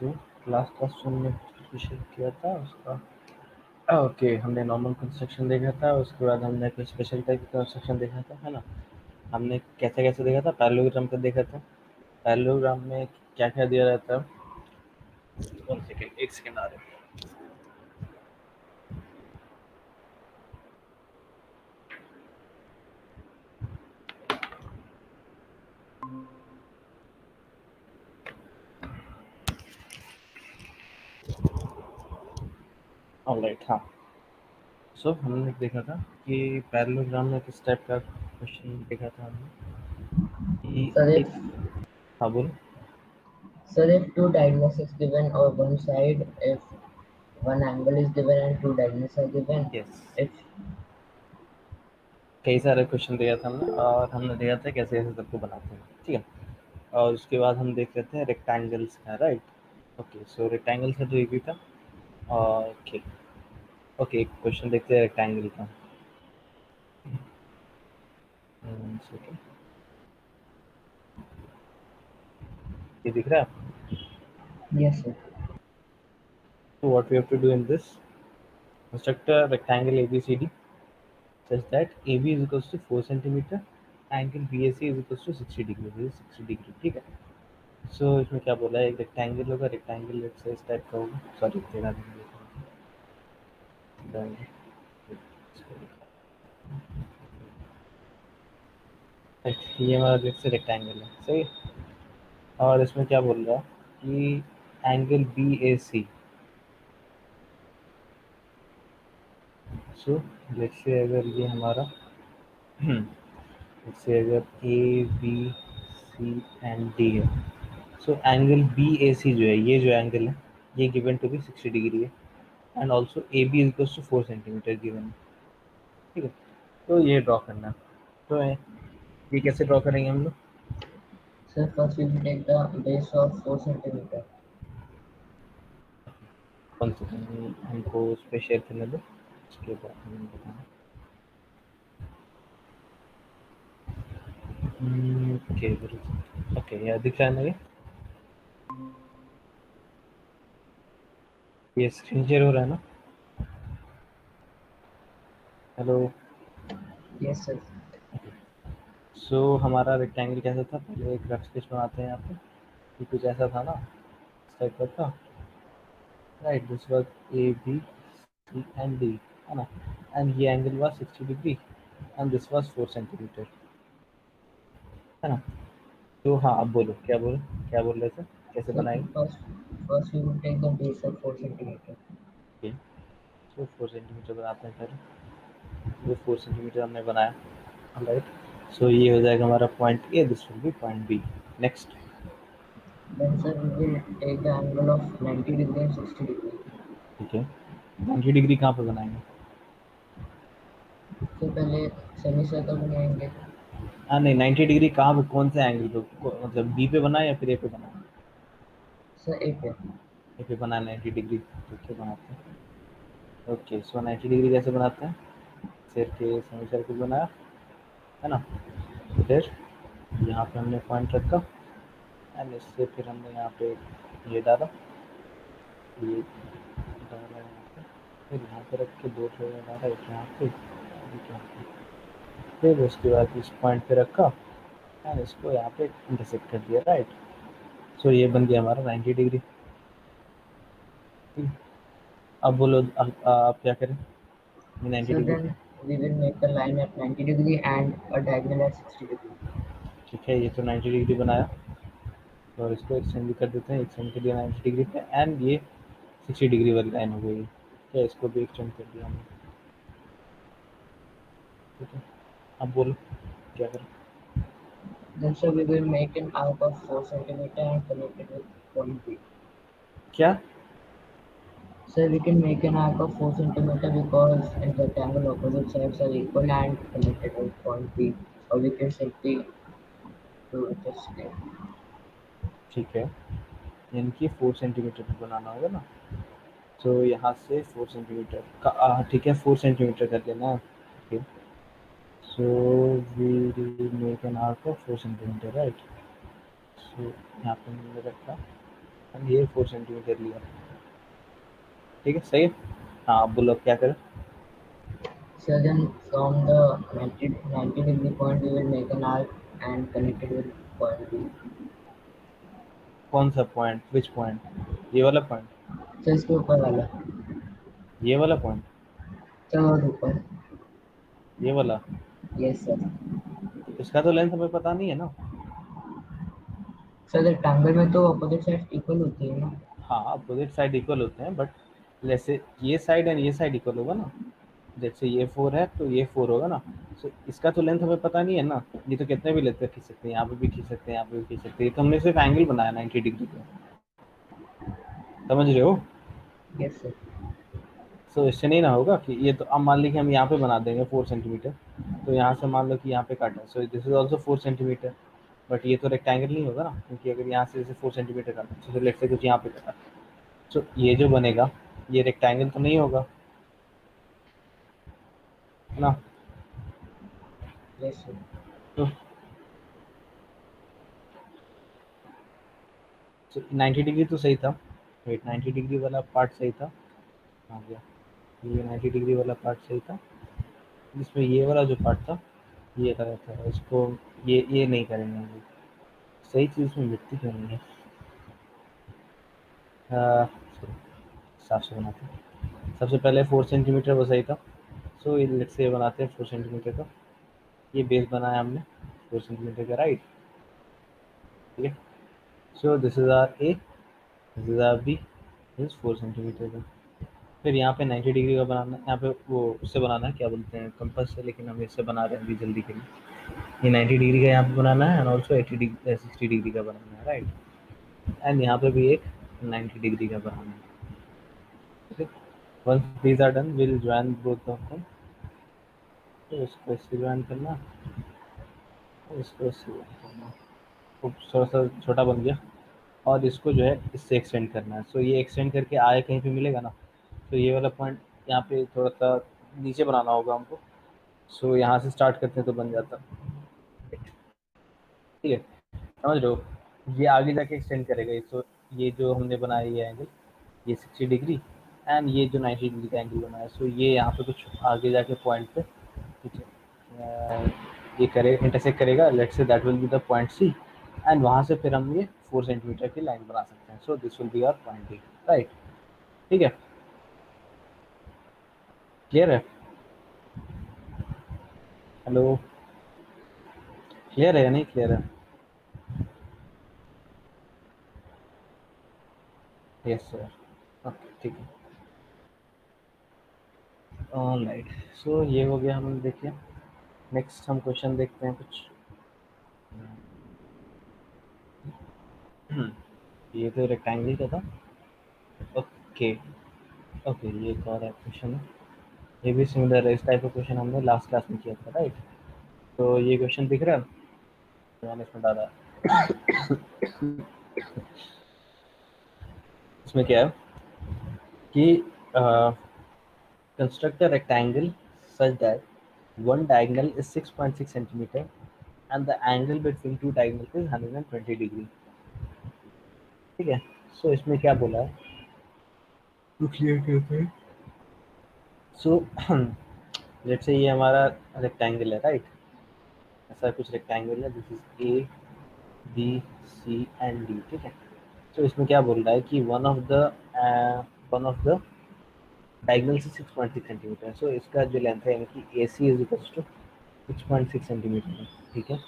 जो class question में special किया था उसका ओके, हमने नॉर्मल कंस्ट्रक्शन देखा था, उसके बाद हमने कोई स्पेशल टाइप का कंस्ट्रक्शन देखा था, है ना? हमने कैसे-कैसे देखा था? पैरेललोग्राम का देखा था। पैरेललोग्राम में क्या-क्या दिया रहता है? 1 सेकंड, 1 सेकंड आ रहा है। ऑलराइट, हाँ। सो हमने देखा था कि पैरेललोग्राम में किस टाइप का क्वेश्चन देखा था हमने कि Sir, एक हाँ, बोलो। if two diagonals given on one side, if one angle is given and two diagonals are given, yes, if कई सारे क्वेश्चन दिया था हमने और हमने देखा था कैसे-कैसे सबको बनाते हैं, ठीक है? और उसके बाद हम देख लेते हैं रेक्टेंगल्स का, राइट? ओके, सो रेक्टेंगल का तो एक ही था। ओके, ओके, एक क्वेश्चन देखते हैं रेक्टेंगल का। ठीक है, ये दिख रहा है आपको? yes, sir. So what we have to do in this, construct a rectangle ABCD such that AB is equals to 4 centimeter, angle BAC is equals to 60 degree, this is 60 degree, ठीक है? सो इसमें क्या बोला है, एक रेक्टेंगल होगा, rectangle let's say इस type का होगा, सॉरी तेरा ये हमारा लेट्स से रेक्टेंगल है, सही है? और इसमें क्या बोल रहा है कि एंगल BAC, सो लेट्स से अगर ये हमारा लेट्स से अगर ABC एंड D है, सो एंगल BAC जो है, ये जो एंगल है, ये गिवन टू बी 60 डिग्री है and also AB is equals to 4 centimetre given है, ठीक है? तो ये ड्रॉ करना है। तो ये कैसे ड्रॉ करेंगे हम लोग? Sir, first we will take the base of 4 centimeter. कौन सी हमको उस पर शेयर करने दो, उसके बाद हम बताएं। ओके, ओके, यार दिख रहा है ना ये स्क्रीन शेयर हो रहा है ना? हेलो। Yes, sir. सो हमारा रेक्टेंगल कैसा था, पहले एक रफ स्केच बनाते हैं यहाँ पे कि कुछ ऐसा था ना, इस टाइप का था, right? This was ABC and D, है ना? एंड ये angle was 60 degree and this was 4 centimetre, है ना? तो हाँ, अब बोलो, क्या बोल रहे थे, कैसे Sir, बनाएंगे? first we will take the base of 4 centimeter. Okay, so 4 centimetre बनाते हैं पहले। वो 4 सेंटीमीटर हमने बनाया, राइट? सो ये हो जाएगा हमारा point A, this will be point B. Next, Then, sir, we will take the angle of 90 degree and 60 degree. ठीक है, 90 डिग्री कहाँ पे बनाएंगे? तो पहले सेमी सर्कल बनाएंगे। हाँ नहीं, 90 डिग्री कहाँ पे, कौन से एंगल पे, मतलब बी पे बनाए या फिर ए पे बनाए? सर ए पे। ए पे बनाए 90 डिग्री, ठीक है, बनाते हैं। ओके, सो 90 डिग्री कैसे बनाते हैं? सिर के सेमी सर्कल बनाया, है ना? फिर यहाँ पे हमने पॉइंट रखा एंड इससे फिर हमने यहाँ पे ये डाला, ये डाला यहाँ पे, फिर यहाँ पे रख के 2 थोड़ा डाला, एक यहाँ पे, एक यहाँ पे। फिर उसके बाद इस पॉइंट पे रखा एंड इसको यहाँ पे इंटरसेक्ट कर दिया, राइट? सो ये बन गया हमारा 90 डिग्री। अब बोलो, आप क्या करें ये 90 So डिग्री पे? then we will make a line at 90 degree and a diagonal at 60 degree. ठीक है, ये तो 90 डिग्री बनाया, और इसको एक्सटेंड भी कर देते हैं, एक्सटेंड कर दिया 90 डिग्री पे एंड ये 60 डिग्री वाली लाइन हो गई, क्या इसको भी एक्सटेंड कर दिया हमने, ठीक है? अब बोलो क्या करें? Then so we will make an arc of 4 centimeter and connect it with point B. क्या? So we can make an arc of 4 centimeter because in rectangle opposite sides are equal and connected with point B. Or we can simply do it this way. ठीक है, इनकी 4 centimetre पे बनाना होगा ना, तो यहाँ से 4 सेंटीमीटर का ठीक है, 4 सेंटीमीटर कर देना, okay. So we make an arc of 4 centimetre, right? So यहाँ पे मैंने रखा एंड ये 4 सेंटीमीटर लिया। ठीक है, सही है। हाँ, अब बोलो क्या करें। So then from the 90 degree point we will make an arc and connect it with point B. कौन सा पॉइंट, विच पॉइंट? ये वाला पॉइंट? So इसके ऊपर वाला, ये वाला पॉइंट? चलो और ऊपर। ये वाला? Yes sir. तो इसका तो लेंथ हमें पता नहीं है ना। सर रेक्टेंगल में तो अपोजिट साइड इक्वल होती है ना। हाँ, अपोजिट साइड इक्वल होते हैं, बट जैसे ये साइड एंड ये साइड इक्वल होगा ना। जैसे ये 4 है तो ये 4 होगा ना। सो इसका तो लेंथ हमें पता नहीं है ना। ये तो कितने भी लेते खींच सकते हैं, यहाँ पे भी खींच सकते हैं, यहाँ पे भी खींच सकते हैं। तो हमने सिर्फ एंगल बनाया 90 डिग्री का, समझ रहे हो? Yes sir. सो इससे नहीं ना होगा कि ये तो अब मान लीजिए हम यहाँ पे बना देंगे 4 सेंटीमीटर। तो यहाँ से मान लो कि यहाँ पे कट है, so this is also 4 centimetre. But ये तो रेक्टेंगल नहीं होगा ना, क्योंकि अगर यहाँ से जैसे 4 सेंटीमीटर काटा, तो लेट्स से कुछ यहाँ पे कटा, तो ये जो बनेगा ये रेक्टेंगल तो नहीं होगा, है ना। Yes sir. तो 90 डिग्री तो सही था। वेट, 90 डिग्री वाला पार्ट सही था। आ गया, ये 90 डिग्री वाला पार्ट सही था। इसमें ये वाला जो पार्ट था ये गलत है, इसको ये नहीं करेंगे हम लोग। सही चीज़ में मिट्टी क्यों नहीं है? sorry, साफ से बनाते हैं। सबसे पहले 4 सेंटीमीटर वो सही था। सो लेट्स से बनाते हैं 4 सेंटीमीटर का। ये बेस बनाया हमने 4 सेंटीमीटर का, राइट। ठीक है, so this is our A, this is our B, this 4 centimetre का। फिर यहाँ पे 90 डिग्री का बनाना है, यहाँ पे वो उससे बनाना है, क्या बोलते हैं, कंपास से, लेकिन हम इससे बना रहे हैं अभी जल्दी के लिए। ये 90 डिग्री का यहाँ पे बनाना है एंड ऑल्सो 80 डिग्री 60 डिग्री का बनाना है, राइट। एंड यहाँ पे भी एक 90 डिग्री का बनाना है। Okay, once these are done will join both of them. तो इसको इससे ज्वाइन करना, इसको इससे ज्वाइन करना। खूब थोड़ा सा छोटा बन गया। और इसको जो है इससे एक्सटेंड करना है। सो ये एक्सटेंड करके आए कहीं पे मिलेगा ना। तो ये वाला पॉइंट यहाँ पे थोड़ा सा नीचे बनाना होगा हमको। सो यहाँ से स्टार्ट करते हैं तो बन जाता। ठीक है, समझ रहे हो? ये आगे जाके एक्सटेंड करेगा ये। सो ये जो हमने बनाया ये एंगल, ये 60 डिग्री एंड ये जो 90 डिग्री का एंगल बनाया, सो ये यहाँ पे कुछ आगे जाके पॉइंट पे, ठीक है, ये करेगा, इंटरसेक्ट करेगा। Let's say that will be the point C. And वहाँ से फिर हम ये 4 सेंटीमीटर की लाइन बना सकते हैं। So this will be our point D, right. ठीक है, क्लियर है? हेलो, क्लियर है या नहीं क्लियर है? यस सर, ओके ठीक है, ऑलराइट। सो ये हो गया, हमने देखिए। नेक्स्ट हम क्वेश्चन देखते हैं कुछ। ये तो रेक्टेंगल का था। ओके, ओके, ये एक और क्वेश्चन है। ये भी सिमिलर है, इस टाइप का क्वेश्चन हमने लास्ट क्लास में किया था, राइट। तो ये क्वेश्चन दिख रहा है, मैंने इसमें डाला है। इसमें क्या है कि construct a rectangle such that one diagonal is 6.6 centimeter and the angle between two diagonals is 120 degree। ठीक है, सो इसमें क्या बोला है तो क्लियर करते हैं। सो लेट्स से ये हमारा रेक्टेंगल है, राइट। ऐसा कुछ रेक्टेंगल है, this is A B C and D. ठीक है, तो इसमें क्या बोल रहा है कि वन ऑफ द डायगोनल से 6.6 सेंटीमीटर। सो इसका जो लेंथ है यानी कि ए C is equal to 6.6 centimetre है। ठीक है,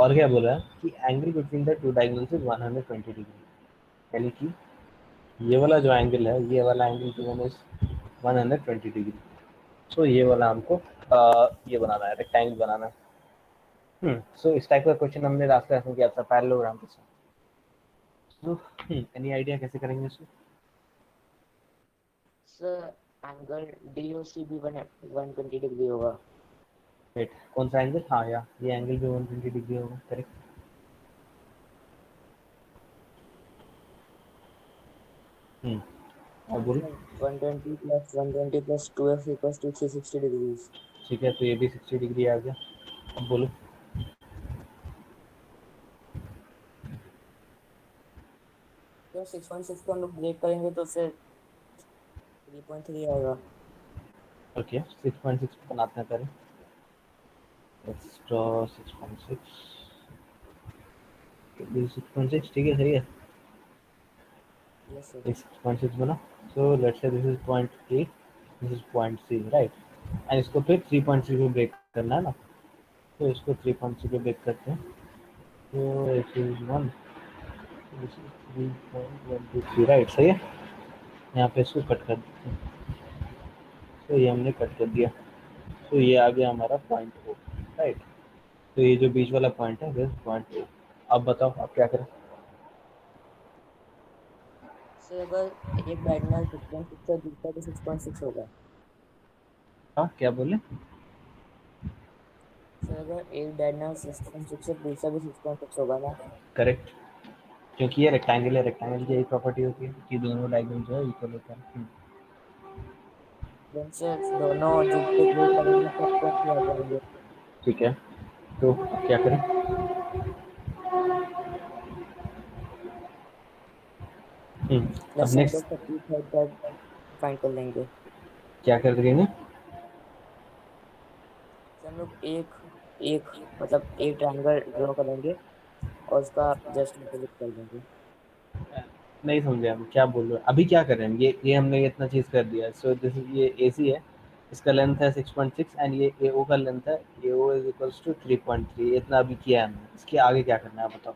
और क्या बोल रहा है कि angle between the two diagonals is 120 degree, यानी कि ये वाला जो एंगल है, ये वाला एंगल गिवन इज 120 डिग्री। सो ये वाला हमको ये बनाना है, रेक्टेंगल बनाना है। सो इस टाइप का क्वेश्चन हमने लास्ट क्लास में किया था पैरेललोग्राम के साथ। सो एनी आइडिया कैसे करेंगे इसको? सर एंगल DOC भी 120 डिग्री होगा। वेट, कौन सा एंगल? हाँ यार, ये एंगल भी 120 डिग्री होगा, करेक्ट। और बोलो। 120 plus 120 plus 2f equals to 360 degrees. ठीक है, तो ये भी 60 डिग्री आ गया। अब बोलो। तो 6.6 को हम लोग ब्रेक करेंगे तो फिर 3.3 आएगा। ओके, 6.6 बनाते हैं पहले। एक्स्ट्रा 6.6, 6.6 ठीक है, सही है। Yes sir. 6.6 बना। सो let's say this is 0.8, this is 0.3, right. And इसको फिर 3.3 पे ब्रेक करना है ना, तो इसको 3.3 पे ब्रेक करते हैं। तो this is 1, this is 3.123, right, सही है। यहाँ पे इसको कट कर देते हैं। तो ये हमने कट कर दिया। तो ये आ गया हमारा पॉइंट ओ, राइट। तो ये जो बीच वाला पॉइंट है दिस पॉइंट ओ। अब बताओ आप क्या करें। सर अगर एक डायगोनल 6.6 है दूसरा भी 6.6 होगा। हाँ, क्या बोले। सर अगर एक डायगोनल 6.6 है दूसरा भी 6.6 होगा ना। करेक्ट, क्योंकि ये रेक्टेंगल है, रेक्टेंगल की यही प्रॉपर्टी होती है कि दोनों डायगोनल जो है इक्वल होता है। देन सर दोनों जिस पे ब्रेक करेंगे सब पॉइंट आ जाएंगे। ठीक है, तो अब क्या करें। प्लस अब हम लोग नेक्स्ट 33 तक फाइंड कर लेंगे। क्या कर देंगे। सर हम लोग एक एक मतलब एक ट्रायंगल ड्रॉ करेंगे और उसका जस्ट ऑपोजिट कर देंगे। नहीं समझे हम क्या बोल रहे हैं, अभी क्या कर रहे हैं। ये हमने इतना चीज कर दिया। सो दिस इज ये ए सी है, इसका लेंथ है 6.6 एंड ये ए ओ का लेंथ है, ए ओ इज इक्वल्स टू 3.3। इतना अभी किया है हमने, इसके आगे क्या करना है आप बताओ।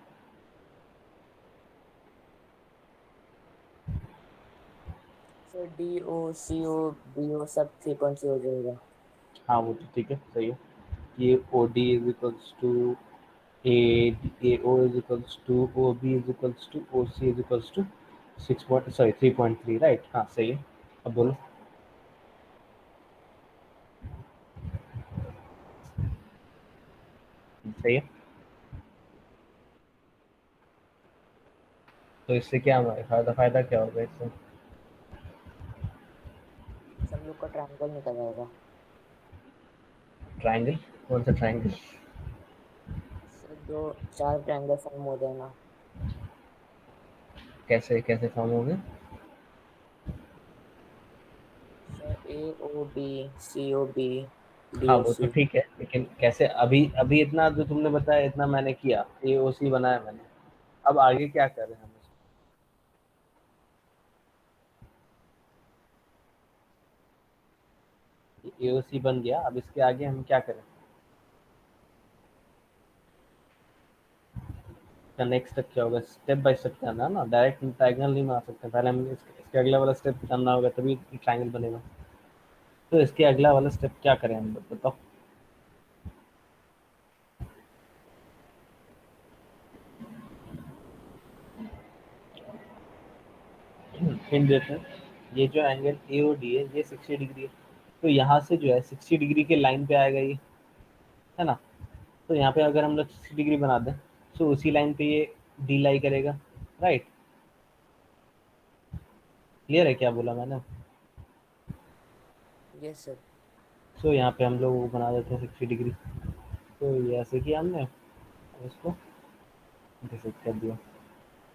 सर डी ओ सी ओ बी ओ सब 3 से हो जाएगा। हाँ वो तो ठीक है, सही है। ये O D is equals to A, A O is equals to O B is equals to O C is equals to 3.3, right. हाँ सही है, अब बोलो। सही है। तो इससे क्या हमारा फायदा, फायदा क्या होगा इससे। सर हम लोग का ट्रायंगल निकल आएगा। ट्राइंगल, कौन सा ट्राइंगल। सर दो चार ट्रायंगल फॉर्म हो जाएगा। कैसे कैसे फॉर्म होंगे। Sir A O B C O B D हाँ ओ वो तो सी। ठीक है, लेकिन कैसे। अभी अभी इतना जो तुमने बताया इतना मैंने किया, ए ओ सी बनाया मैंने। अब आगे क्या कर रहे हैं हम। ए ओ सी बन गया, अब इसके आगे हम क्या करें। इसका नेक्स्ट स्टेप क्या होगा, स्टेप बाय स्टेप करना है ना, डायरेक्ट डायगोनल नहीं बना सकते। पहले हमें इसके अगला वाला स्टेप करना होगा, तभी ट्राइंगल बनेगा। तो इसके अगला वाला स्टेप क्या करें हम लोग बताओ। हिंट देते हैं। ये जो एंगल ए ओ डी है ये 60 डिग्री है। तो यहाँ से जो है 60 डिग्री के लाइन पे आएगा ये, है ना। तो यहाँ पे अगर हम लोग 60 डिग्री बना दें, तो उसी लाइन पे ये डी लाई करेगा, राइट। क्लियर है क्या बोला मैंने। Yes sir. सो यहाँ पे हम लोग वो बना देते हैं 60 डिग्री। तो ये ऐसे किया हमने, अब इसको डिसाइड कर दिया,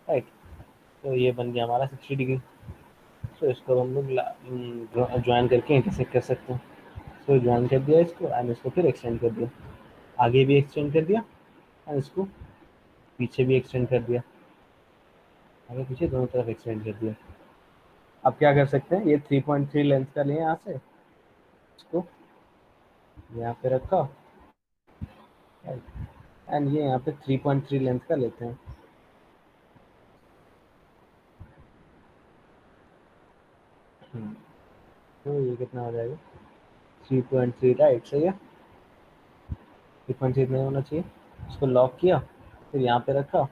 राइट। तो ये बन गया हमारा 60 डिग्री। तो इसको हम लोग ज्वाइन करके इंटरसेक्ट कर सकते हैं। तो ज्वाइन कर दिया इसको एंड इसको फिर एक्सटेंड कर दिया, आगे भी एक्सटेंड कर दिया एंड इसको पीछे भी एक्सटेंड कर दिया, आगे पीछे दोनों तरफ एक्सटेंड कर दिया। अब क्या कर सकते हैं, ये 3.3 लेंथ का लिए यहाँ से, इसको यहाँ पे रखा, एंड ये यहाँ पे 3.3 लेंथ का लेते हैं। तो ये कितना हो जाएगा, 3.3, राइट, सही है। 3.3 नहीं होना चाहिए। इसको लॉक किया, फिर यहाँ पे रखा,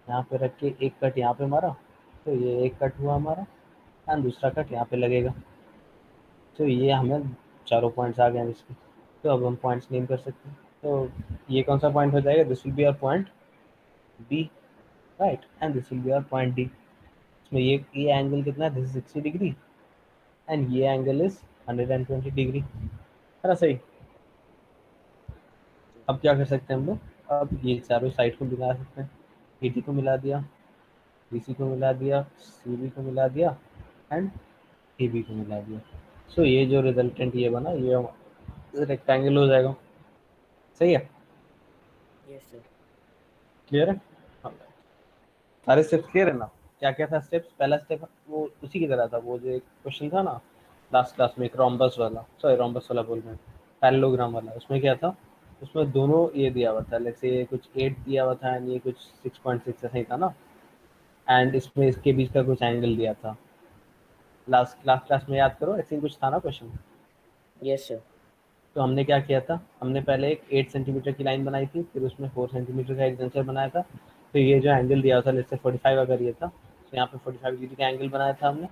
यहाँ पे रख के एक कट यहाँ पे मारा, तो ये एक कट हुआ हमारा एंड दूसरा कट यहाँ पे लगेगा। तो ये हमें चारों पॉइंट्स आ गए इसके। तो अब हम पॉइंट्स नेम कर सकते हैं। तो ये कौन सा पॉइंट हो जाएगा, this will be our point B, right, and this will be our point D. इसमें ये एंगल कितना है, दिस इज 60 डिग्री एंड ये एंगल इज 120 डिग्री, है ना, सही। जी अब क्या कर सकते हैं हम लोग, अब ये चारों साइड को मिला सकते हैं, एटी को मिला दिया, BC को मिला दिया, CB को मिला दिया एंड AB को मिला दिया। सो ये जो रिजल्टेंट ये बना, ये रेक्टेंगल हो जाएगा। सही है, यस सर। क्लियर है? हाँ, सारे स्टेप्स क्लियर है ना? क्या क्या था स्टेप्स? पहला स्टेप वो उसी की तरह था, वो जो एक क्वेश्चन था ना लास्ट क्लास में, एक रोम्बस वाला, सॉरी रोम्बस वाला बोल रहे हैं, पैरेललोग्राम वाला। उसमें क्या था, उसमें दोनों ये दिया हुआ था, लेट्स से ये कुछ 8 दिया हुआ था एंड ये कुछ 6.6 ऐसा ही था ना, एंड इसमें इसके बीच का कुछ एंगल दिया था। लास्ट लास्ट क्लास में याद करो, ऐसे ही कुछ था ना क्वेश्चन। Yes sir. तो हमने क्या किया था, हमने पहले एक 8 सेंटीमीटर की लाइन बनाई थी, फिर उसमें 4 सेंटीमीटर का एक्सटेंशन बनाया था। फिर ये जो एंगल दिया था, जैसे 45 अगर ये था, तो यहाँ पे 45 डिग्री का एंगल बनाया था हमने,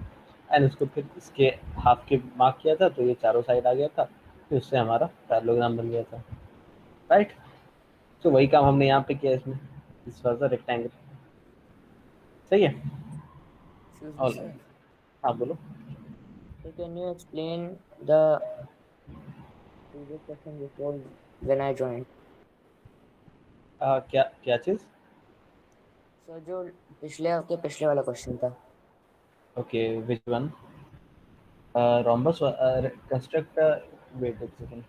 एंड उसको फिर इसके हाफ के मार्क किया था, तो ये चारों साइड आ गया था, फिर उससे हमारा पैरेललोग्राम बन गया था। राइट? तो वही काम हमने यहाँ पे किया इसमें, दिस वाज द रेक्टेंगल। सही है? Excuse me all sir. Right, हाँ बोलो। So can you explain the previous question before when I joined? क्या क्या चीज़? सर जो पिछले हफ्ते पिछले वाला क्वेश्चन था। Okay, which one? Rhombus construct, wait एक सेकंड।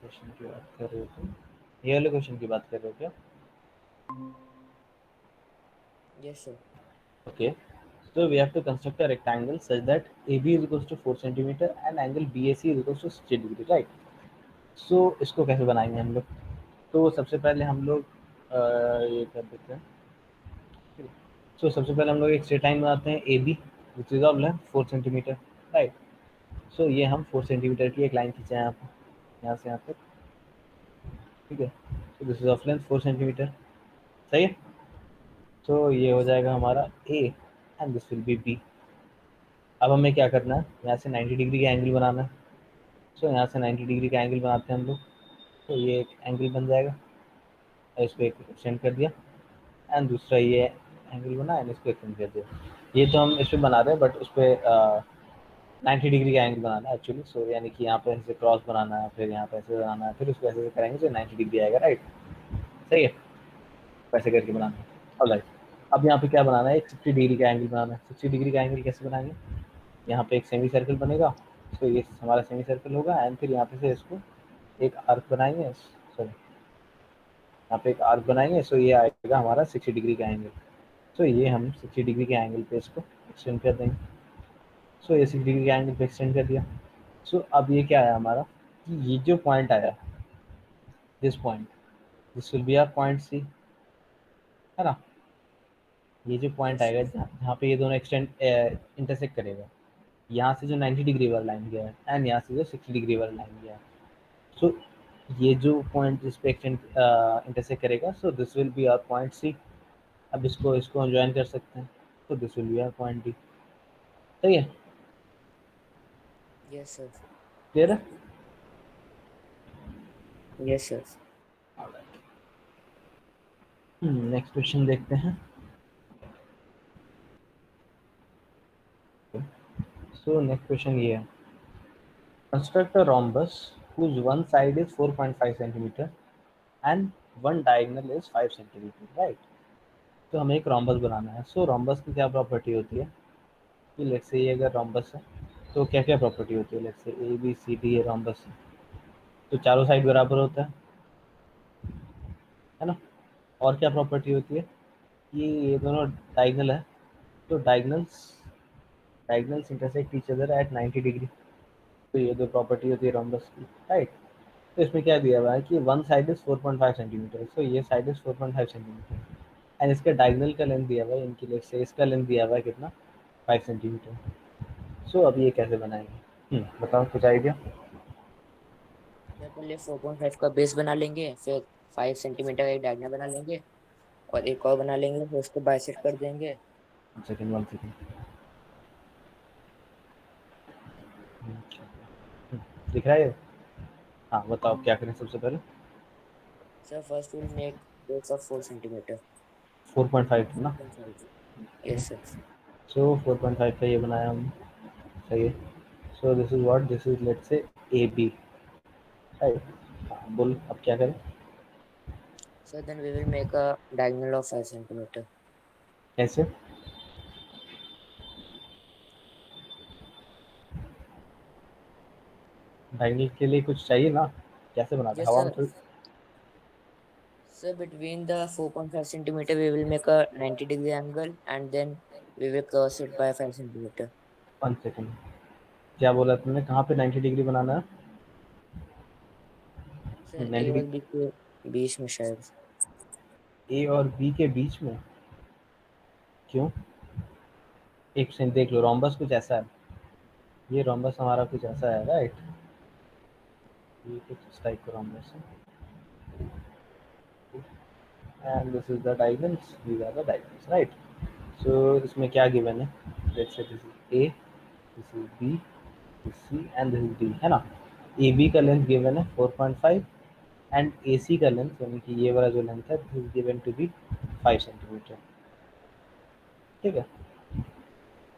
क्वेश्चन की बात कर रहे हो तुम? ये वाले क्वेश्चन की बात कर रहे हो क्या? Yes sir. Okay, so we have to construct a rectangle such that AB is equals to 4 centimeter and angle BAC is equals to 60 degree, right? So इसको कैसे बनाएंगे हम लोग? तो सबसे पहले हम लोग ये कर देते हैं। So सबसे पहले हम लोग एक स्ट्रेट लाइन बनाते हैं AB, which is of length 4 centimetre, right? So ये हम 4 सेंटीमीटर की एक लाइन खींचे हैं यहाँ पर, यहाँ से यहाँ तक, ठीक है? तो this is of length 4 centimetre. सही है? तो ये हो यस सर। जाएगा हमारा A and this will B B। अब हमें क्या करना है, यहाँ से 90 डिग्री का एंगल बनाना है। सो यहाँ से 90 डिग्री का एंगल बनाते हैं हम लोग, तो ये एक एंगल बन जाएगा, और इसको एक एक्सटेंड कर दिया, एंड दूसरा ये एंगल बना एंड इसको एक्सटेंड कर दिया। ये तो हम इस पर बना रहे हैं, बट उस पर 90 डिग्री का एंगल बनाना है एक्चुअली। सो यानी कि यहाँ पे ऐसे क्रॉस बनाना है, फिर यहाँ पे ऐसे बनाना है, फिर उसको ऐसे करेंगे तो 90 डिग्री आएगा, राइट? सही है? वैसे करके बनाना है। ऑलराइट, अब यहाँ पे क्या बनाना है, एक 60 डिग्री का एंगल बनाना है। 60 डिग्री का एंगल कैसे बनाएंगे? यहाँ पे एक सेमी सर्कल बनेगा, तो ये हमारा सेमी सर्कल होगा, एंड फिर यहाँ पे से इसको एक आर्क बनाएंगे, सॉरी यहाँ पे एक आर्क बनाएंगे, सो ये आएगा हमारा 60 डिग्री का एंगल। सो ये हम 60 डिग्री के एंगल पे इसको एक्सटेंड कर देंगे। सो ये 60 डिग्री के एंगल पे एक्सटेंड कर दिया। सो अब ये क्या आया हमारा, कि ये जो पॉइंट आया, this point, this will be our point C, है ना? ये जो पॉइंट यस आएगा सर। जहाँ पे ये दोनों एक्सटेंड इंटरसेक्ट करेगा, यहाँ से जो 90 डिग्री वाला लाइन गया है एंड यहाँ से जो 60 डिग्री वाला लाइन गया है, सो ये जो पॉइंट जिस पे एक्सटेंड इंटरसेक्ट करेगा, so this will be our point C. अब इसको इसको हम ज्वाइन कर सकते हैं, तो this will be our point D. सही है? Yes sir. क्लियर है? Yes sir. नेक्स्ट क्वेश्चन देखते हैं। सो नेक्स्ट क्वेश्चन ये है, construct a rhombus whose one side is 4.5 centimeter and one diagonal is 5 centimeter, right? तो हमें एक rhombus बनाना है। सो rhombus की क्या प्रॉपर्टी होती है, कि लेट्स से ये अगर rhombus है, तो क्या क्या प्रॉपर्टी होती है? Let's say A B C D ये rhombus है, तो चारों साइड बराबर होता है ना? और क्या प्रॉपर्टी होती है, कि ये दोनों डायगनल है, तो diagonals intersect each other at 90 degree. तो ये दो प्रॉपर्टी होती है रोम्बस की, राइट? तो इसमें क्या दिया हुआ है कि वन साइड इज 4.5 सेंटीमीटर, सो ये साइड इज 4.5 सेंटीमीटर, एंड इसका डायगनल का लेंथ दिया हुआ है, इनकी लेट से इसका लेंथ दिया हुआ है कितना, 5 सेंटीमीटर। सो अब ये कैसे बनाएंगे? बताओ कुछ आइडिया। सर पहले 4.5 का बेस बना लेंगे, फिर 5 सेंटीमीटर का एक डायगोनल बना लेंगे, और एक और बना लेंगे, फिर उसको बाइसेक्ट कर देंगे। Second, 1 second. दिख रहा है ये? हाँ बताओ क्या करें सबसे पहले। Sir first will make base of 4 centimetre. 4.5 ना? 4.5। Yes sir. सो 4.5 का ये बनाया हम, सही है? So this is what, this is let's say A B, right? हाँ बोल, अब क्या करें? So then we will make a diagonal of 5 centimeter. कैसे? डायगोनल के लिए कुछ चाहिए ना, कैसे बनाते हैं Yes, हवा में sir. थोड़ी। So between the 4.5 centimeter, we will make a 90-degree angle and then we will cross it by 5 centimeter. 1 second, क्या बोला तुमने, कहाँ पे 90 डिग्री बनाना है? सर ए 90 और डिग्री बी के बीच में शायद। ए और बी के बीच में? क्यों? एक सेकंड देख लो, रोम्बस कुछ ऐसा है, ये रोम्बस हमारा कुछ ऐसा है, राइट? ये कुछ इस टाइप का रोम्बस है, and this is the diagonals, these are the diagonals, right? So इसमें क्या गिवन है, let's say this is A, this is B, this C and this is D, है ना? ए बी का लेंथ गिवन है 4.5 and A सी का length यानी कि ये वाला जो लेंथ है this is given to be 5 centimetre, ठीक है?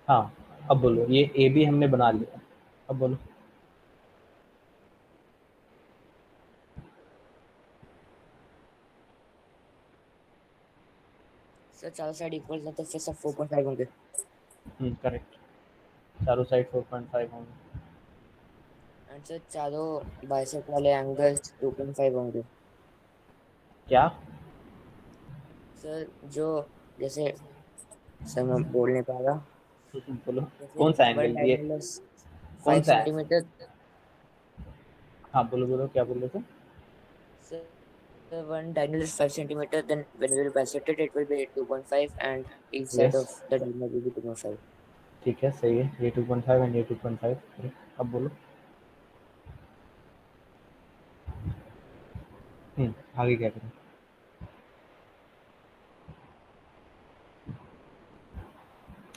हाँ, अब बोलो, ये ए बी हमने बना लिया, अब बोलो। सर चारों साइड इक्वल है तो फिर सब 4.5 होंगे। करेक्ट, चारों साइड 4.5 होंगे। एंड सर चारों बाइसेक्ट वाले एंगल्स 2.5 होंगे। क्या? सर जो जैसे सर मैं बोल नहीं पा रहा। बोलो, जैसे कौन सा वन एंगल ये, डायगोनल इज कौन 5 सा है? सेंटीमीटर। हाँ बोलो बोलो, क्या बोल रहे थे? Sir one diagonal is 5 centimeter, then when we will bisect it, it will be 2.5 and each side yes, of the diagonal will be 2.5. ठीक है, सही है, ये 2.5 एंड ये 2.5, अब बोलो। आगे क्या करें?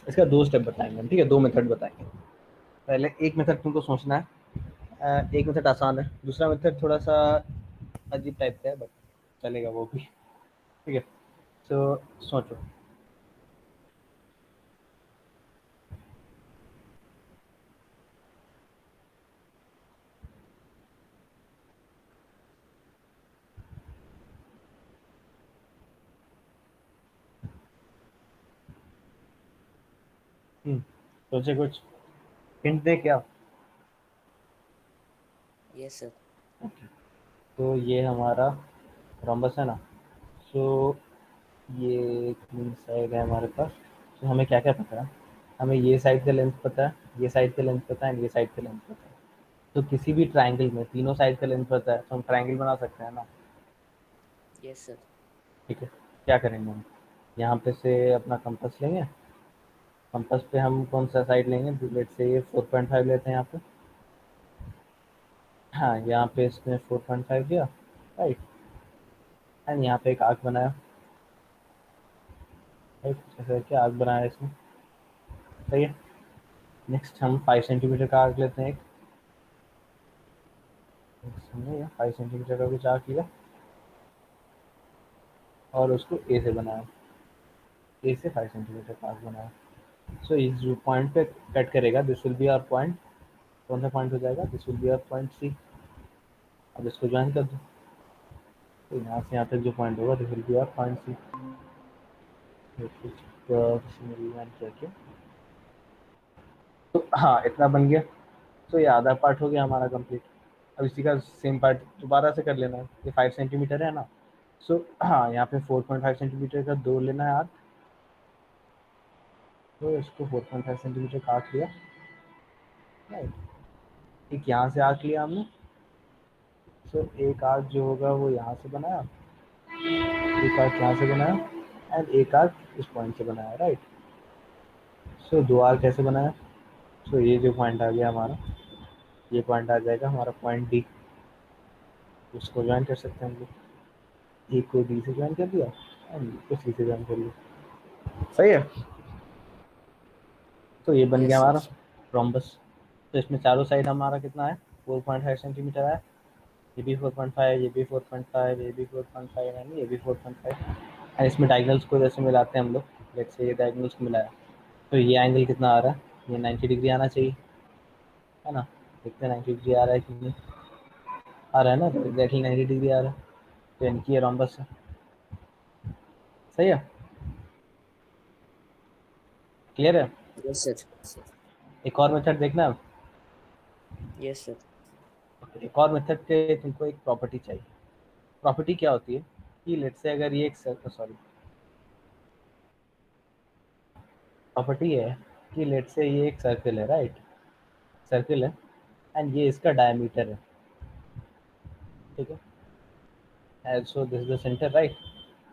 इसका दो स्टेप बताएंगे हम, ठीक है, दो मेथड बताएंगे। पहले एक मेथड तुमको सोचना है, एक मेथड आसान है, दूसरा मेथड थोड़ा सा अजीब टाइप का है, बट चलेगा वो भी, ठीक है? तो सोचो। सोचे कुछ, हिंट दे क्या? Yes, sir. तो ये हमारा रोम्बस है ना, सो ये तीन साइड है हमारे पास। तो हमें क्या क्या पता है, हमें ये साइड का लेंथ पता है, ये साइड का लेंथ पता है, ये साइड का लेंथ पता है। तो किसी भी ट्राइंगल में तीनों साइड का लेंथ पता है तो हम ट्राइंगल बना सकते हैं ना, Yes, sir. ठीक है? क्या करेंगे हम, यहाँ पे से अपना कंपास लेंगे, कंपास पे हम कौन सा साइड लेंगे, लेट से ये 4.5 लेते हैं यहाँ पे। हाँ, यहाँ पे इसने 4.5 लिया, राइट? एंड यहाँ पे एक आर्क बनाया, राइट? ऐसा करके आर्क बनाया इसने, सही है? नेक्स्ट हम 5 सेंटीमीटर का आर्क लेते हैं एक, हमने 5 सेंटीमीटर का कुछ आर्क लिया और उसको ए से बनाया, ए से 5 सेंटीमीटर का आर्क बनाया। सो इस जो पॉइंट पे कट करेगा this will be our point, कौन सा पॉइंट हो जाएगा, this will be our point C. अब इसको ज्वाइन कर दो, तो यहाँ से यहाँ तक जो पॉइंट होगा this will be our point C. Join किया क्या, तो हाँ इतना बन गया। तो ये आधा पार्ट हो गया हमारा कंप्लीट। अब इसी का सेम पार्ट दोबारा से कर लेना है, ये 5 सेंटीमीटर है ना, सो हाँ यहाँ पे 4.5 सेंटीमीटर का दो लेना है आर्क, तो इसको 4.5 सेंटीमीटर काट लिया, राइट? एक यहाँ से आर्क लिया हमने, सो एक आर्क जो होगा वो यहाँ से बनाया, एक आर्क यहाँ से बनाया एंड एक आर्क इस पॉइंट से बनाया, राइट? सो दो आर्क कैसे बनाया, सो ये जो पॉइंट आ गया हमारा, ये पॉइंट आ जाएगा हमारा पॉइंट डी, उसको ज्वाइन कर सकते हैं हम लोग, एक को डी से ज्वाइन कर दिया एंड बी को सी से ज्वाइन कर लिया, सही है? तो ये बन गया Yes, sir. हमारा रोम्बस। तो इसमें चारों साइड हमारा कितना है, 4.5 सेंटीमीटर है, ये भी 4.5, ये भी 4.5, ये भी 4.5 एंड ये भी 4.5। एंड इसमें डायगनल्स को जैसे मिलाते हैं हम लोग, लेट्स से ये डायगनल्स को मिलाया, तो ये एंगल कितना आ रहा है, ये 90 डिग्री आना चाहिए, है ना? देखते हैं 90 डिग्री आ रहा है कि नहीं आ रहा है ना, तो एग्जैक्टली 90 डिग्री आ रहा है, तो इनकी ये रोम्बस है। सही है, क्लियर है। Yes sir. एक और मेथड देखना है। Yes sir. एक और मेथड के तुमको एक प्रॉपर्टी चाहिए। प्रॉपर्टी क्या होती है कि लेट से अगर ये एक सॉरी, प्रॉपर्टी है कि लेट से ये एक सर्कल है, राइट, सर्कल है, एंड ये इसका डायमीटर है, ठीक है, and so this is the centre, right.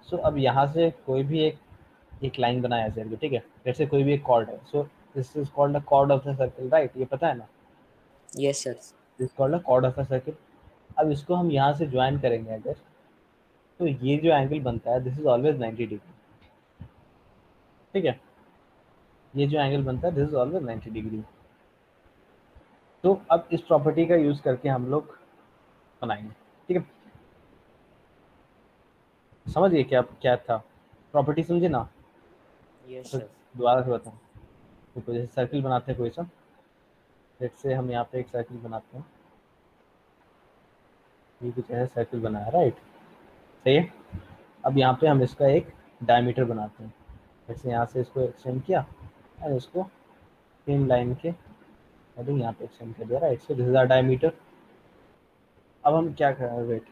So अब यहाँ से कोई भी एक लाइन बनाया सर्कल, ठीक है, लेट से कोई भी एक कॉर्ड है, so this is called the chord of the circle, right, ये पता है ना, yes sir. This called the chord of the circle. अब इसको हम यहाँ से ज्वाइन करेंगे अगर, तो ये जो एंगल बनता है दिस इज ऑलवेज 90 डिग्री, ठीक है, ये जो एंगल बनता है दिस इज ऑलवेज 90 डिग्री। तो अब इस प्रॉपर्टी का यूज करके हम लोग बनाएंगे, ठीक है। समझिए क्या क्या था प्रॉपर्टी, समझे ना। यस तो सर। दोबारा से बताऊँ, तो जैसे सर्किल बनाते हैं कोई सा, लेट से हम यहाँ पे एक सर्किल बनाते हैं, ये कुछ ऐसा सर्किल बनाया, राइट, सही है। अब यहाँ पे हम इसका एक डायमीटर बनाते हैं, जैसे यहाँ से इसको एक्सटेंड किया और इसको सेम लाइन के अभी यहाँ पे एक्सटेंड कर दिया, right, so this is our diameter. अब हम क्या कर रहे हैं, वेट,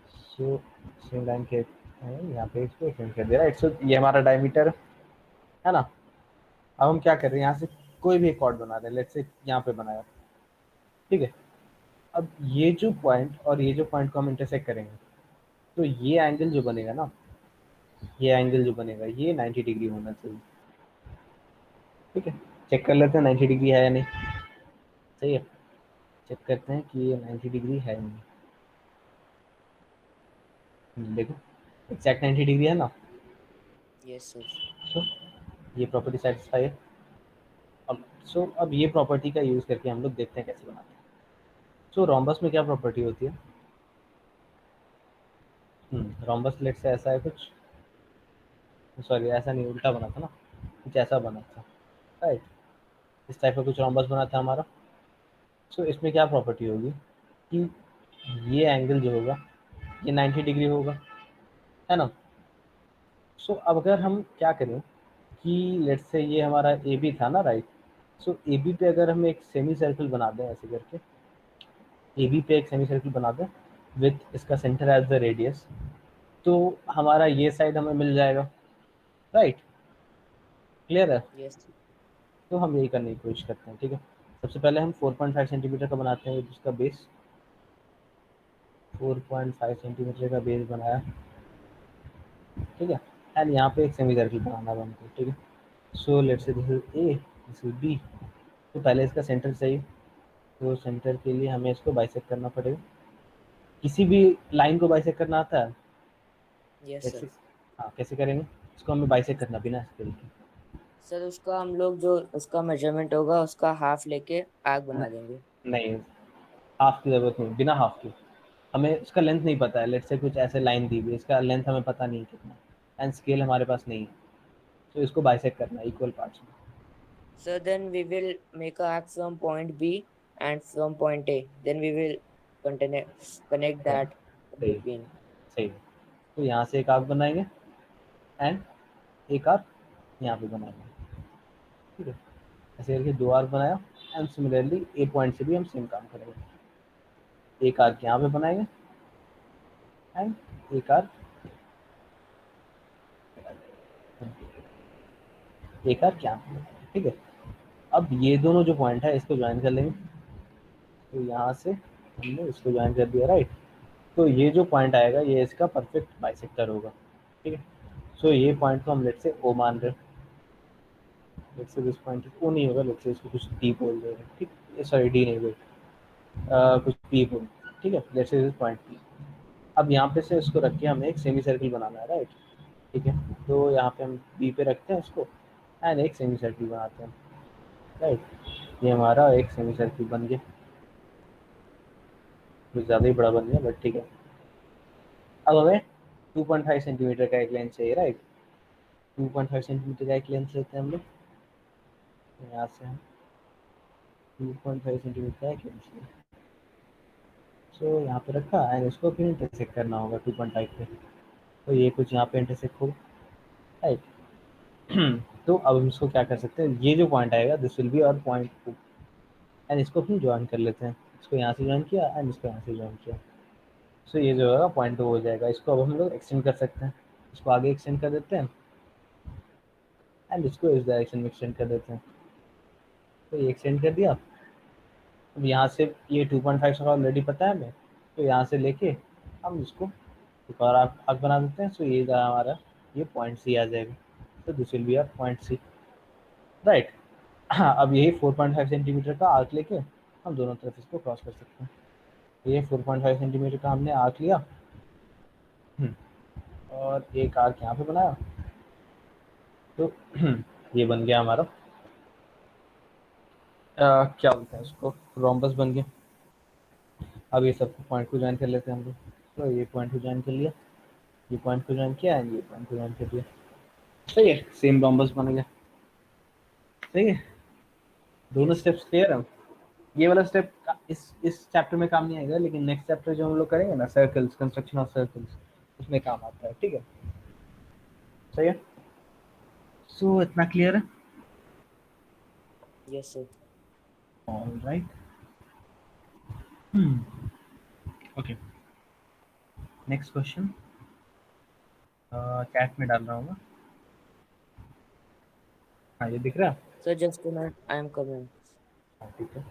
सो सेम लाइन के यहाँ पे इसको एक्सटेंड कर दिया, राइट, सो ये हमारा डायमीटर है ना। अब हम क्या कर रहे हैं, यहाँ से कोई भी एक कॉर्ड बना रहे हैं, लेट्स से यहाँ पे बनाया, ठीक है। अब ये जो पॉइंट और ये जो पॉइंट को हम इंटरसेक्ट करेंगे, तो ये एंगल जो बनेगा ना, ये एंगल जो बनेगा ये 90 डिग्री होना चाहिए, ठीक है। चेक कर लेते हैं 90 डिग्री है या नहीं, सही है। चेक करते हैं कि ये 90 डिग्री है या नहीं। देखो एग्जैक्ट 90 डिग्री है ना। Yes sir. सो ये प्रॉपर्टी सेटिस्फाई है। अब ये प्रॉपर्टी का यूज़ करके हम लोग देखते हैं कैसे बनाते हैं। सो रोम्बस में क्या प्रॉपर्टी होती है, रोम्बस लेट से ऐसा है कुछ, सॉरी ऐसा नहीं, उल्टा बना था ना, कुछ ऐसा बना था, राइट, इस टाइप का कुछ रोम्बस बना था हमारा। सो इसमें क्या प्रॉपर्टी होगी कि ये एंगल जो होगा ये 90 डिग्री होगा, है ना। सो अब अगर हम क्या करें कि लेट्स से ये हमारा ए बी था ना, राइट, सो ए बी पे अगर हम एक सेमी सर्कल बना दें ऐसे करके, ए बी पे एक सेमी सर्कल बना दें विथ इसका सेंटर एज द रेडियस, तो हमारा ये साइड हमें मिल जाएगा, राइट, क्लियर है। यस। तो हम यही करने की कोशिश करते हैं, ठीक है। सबसे पहले हम 4.5 सेंटीमीटर का बनाते हैं, जिसका बेस 4.5 सेंटीमीटर का बेस बनाया, ठीक है। एंड यहाँ पे एक सेमी सर्कल बनाना है हमको, ठीक है। So let's say this is A, this is B. तो पहले इसका सेंटर चाहिए, तो सेंटर के लिए हमें इसको बाइसेक्ट करना पड़ेगा। किसी भी लाइन को बाइसेक्ट करना आता है, यस लेट्स से, सर। हाँ कैसे करेंगे, इसको हमें बाइसेक्ट करना बिना स्केल के। सर उसका हम लोग जो उसका मेजरमेंट होगा उसका हाफ लेके आग न- बना देंगे। नहीं, हाफ की ज़रूरत नहीं, बिना हाफ की। हमें इसका लेंथ नहीं पता है, लेट्स से कुछ ऐसे लाइन दी हुई है, इसका लेंथ हमें पता नहीं है कितना, एंड स्केल हमारे पास नहीं है, तो इसको बाइसेक्ट करना है इक्वल पार्ट्स में। So then we will make a arc from point B and from point A. Then we will connect है, that in सही, between. सही। तो यहाँ से एक आर्क बनाएंगे एंड एक आर्क यहाँ पे बनाएंगे, ठीक है। ऐसे करके दो आर्क बनाया, एंड सिमिलरली ए पॉइंट से भी हम सेम काम करेंगे, एक आर्क यहाँ पे बनाएंगे एंड एक आर्क, एक आर्क यहाँ पे, ठीक है। अब ये दोनों जो पॉइंट है इसको ज्वाइन कर लेंगे, तो यहाँ से हमने इसको ज्वाइन कर दिया, राइट। तो ये जो पॉइंट आएगा ये इसका परफेक्ट बाइसेक्टर होगा, ठीक है। सो ये पॉइंट को हम लेट से ओ मान रहे हैं, लेट से दिस पॉइंट ओ नहीं होगा, लेट से इसको कुछ डी बोल देगा, ठीक, सॉरी डी नहीं बोल, कुछ पी बोल, ठीक है, लेट से दिस पॉइंट पी। अब यहाँ पे से इसको रख के हमें एक सेमी सर्किल बनाना है, राइट, ठीक है। तो यहाँ पे हम बी पे रखते हैं इसको एंड एक सेमी सर्किल बनाते हैं, राइट। ये हमारा एक सेमी सर्किल बन गया, कुछ ज़्यादा ही बड़ा बन गया बट ठीक है। अब हमें 2.5 सेंटीमीटर का एक लेंथ चाहिए, राइट, 2.5 सेंटीमीटर का एक लेंथ लेते हैं हम लोग, यहाँ से हम 2.5 सेंटीमीटर का एक लेंथ लें, सो यहाँ पे रखा एंड इसको फिर इंटरसेक्ट करना होगा 2.5 पे, तो ये कुछ यहाँ पे इंटरसेक्ट होगा, राइट। तो अब हम इसको क्या कर सकते हैं, ये जो पॉइंट आएगा दिस विल बी और पॉइंट 2, एंड इसको हम ज्वाइन कर लेते हैं, इसको यहाँ से ज्वाइन किया एंड इसको यहाँ से ज्वाइन किया। सो ये जो है पॉइंट 2 हो जाएगा। इसको अब हम लोग एक्सटेंड कर सकते हैं, इसको आगे एक्सटेंड कर देते हैं एंड इसको इस डायरेक्शन में एक्सटेंड कर देते हैं। तो ये एक्सटेंड कर दिया। अब यहाँ से ये 2.5 का ऑलरेडी पता है हमें, तो यहाँ से लेके हम इसको एक और आर्क बना देते हैं। सो ये हमारा ये पॉइंट सी आ जाएगा। तो this will be our point C, right. अब यही 4.5 सेंटीमीटर का आर्क लेके हम दोनों तरफ इसको क्रॉस कर सकते हैं। ये 4.5 सेंटीमीटर का हमने आर्क लिया, और एक आर्क यहाँ पे बनाया। तो ये बन गया हमारा क्या बोलते हैं उसको, रोम्बस बन गया। अब ये सब पॉइंट को ज्वाइन कर लेते हैं हम लोग। तो ये पॉइंट को ज्वाइन कर लिया, ये पॉइंट को ज्वाइन किया एंड ये पॉइंट को ज्वाइन कर दिया। सही है, सेम रोम्बस बन गया। सही है, दोनों यस सर। स्टेप्स क्लियर है। ये वाला स्टेप इस चैप्टर में काम नहीं आएगा, लेकिन नेक्स्ट चैप्टर जो हम लोग करेंगे ना, सर्कल्स, कंस्ट्रक्शन ऑफ सर्कल्स, उसमें काम आता है। ठीक है, सही है। सो इतना क्लियर है। Yes sir. All right, okay. Next question chat में डाल रहा हूँ मैं। हाँ, ये दिख रहा है। Sir just a minute, I am coming. हाँ, ठीक है।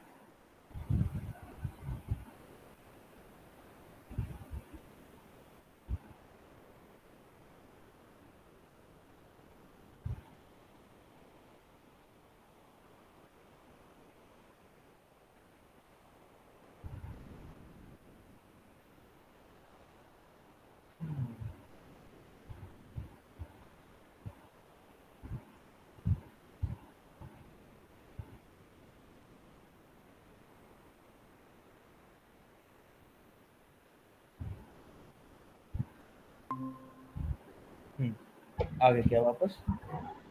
आगे क्या वापस,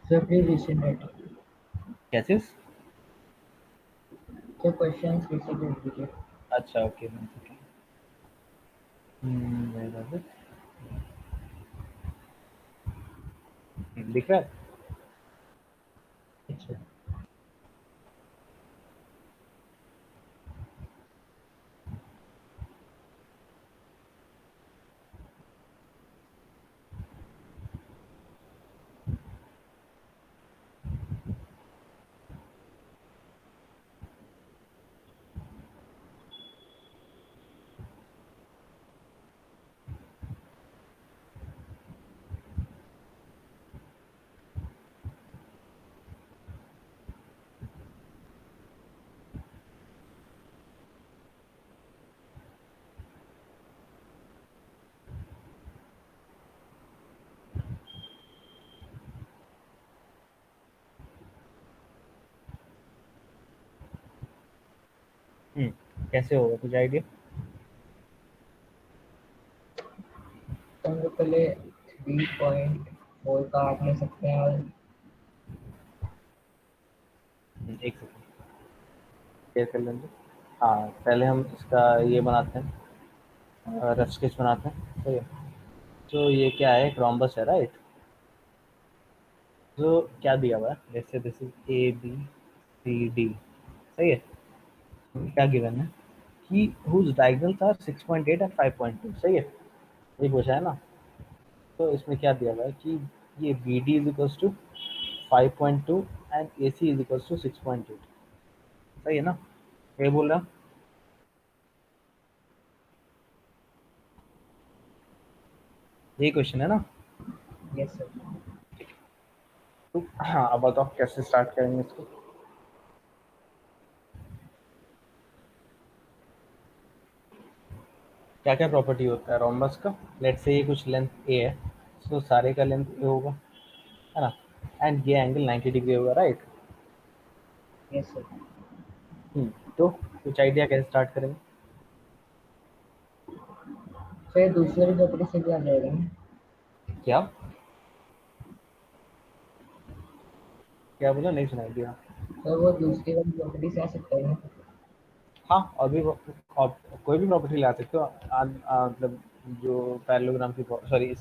सर प्लीज रिसेंड इट। कैसे? सर क्वेश्चंस रिसेंड कीजिए। अच्छा, ओके। दिख रहा है। अच्छा। कैसे होगा, कुछ आइडिया? तो हम लोग पहले 3.4 का आर्क ले सकते हैं, और एक सेकंड, शेयर कर लेंगे। हाँ, पहले हम इसका ये बनाते हैं, रफ स्केच बनाते हैं। ठीक है, तो ये क्या है, एक रोम्बस है, राइट। तो क्या दिया हुआ है, जैसे this is A B C D. सही है, क्या गिवन है कि हुज डायगोनल्स आर 6.8 एंड 5.2। सही है, ये पूछा है ना। तो इसमें क्या दिया हुआ है कि ये B D is equals to 5.2 and A C is equals to 6.8। सही है ना, ये बोल रहा हूँ। यही क्वेश्चन है ना। Yes sir. तो हाँ, अब बताओ कैसे स्टार्ट करेंगे इसको। क्या क्या प्रॉपर्टी होता है रोम्बस का। लेट से ये कुछ लेंथ ए है, तो सारे का लेंथ ए होगा, है ना। एंड ये एंगल 90 डिग्री होगा, राइट। Yes sir. तो कुछ आइडिया कैसे स्टार्ट करेंगे। सर दूसरी प्रॉपर्टी से भी आ जाएगा ना? क्या क्या बोला, नहीं सुनाई दिया। सर वो दूसरी वाली प्रॉपर्टी से आ सकता है ना? हाँ, और भी कोई भी प्रॉपर्टी ला सकते हो, मतलब जो पैरेललोग्राम की, सॉरी,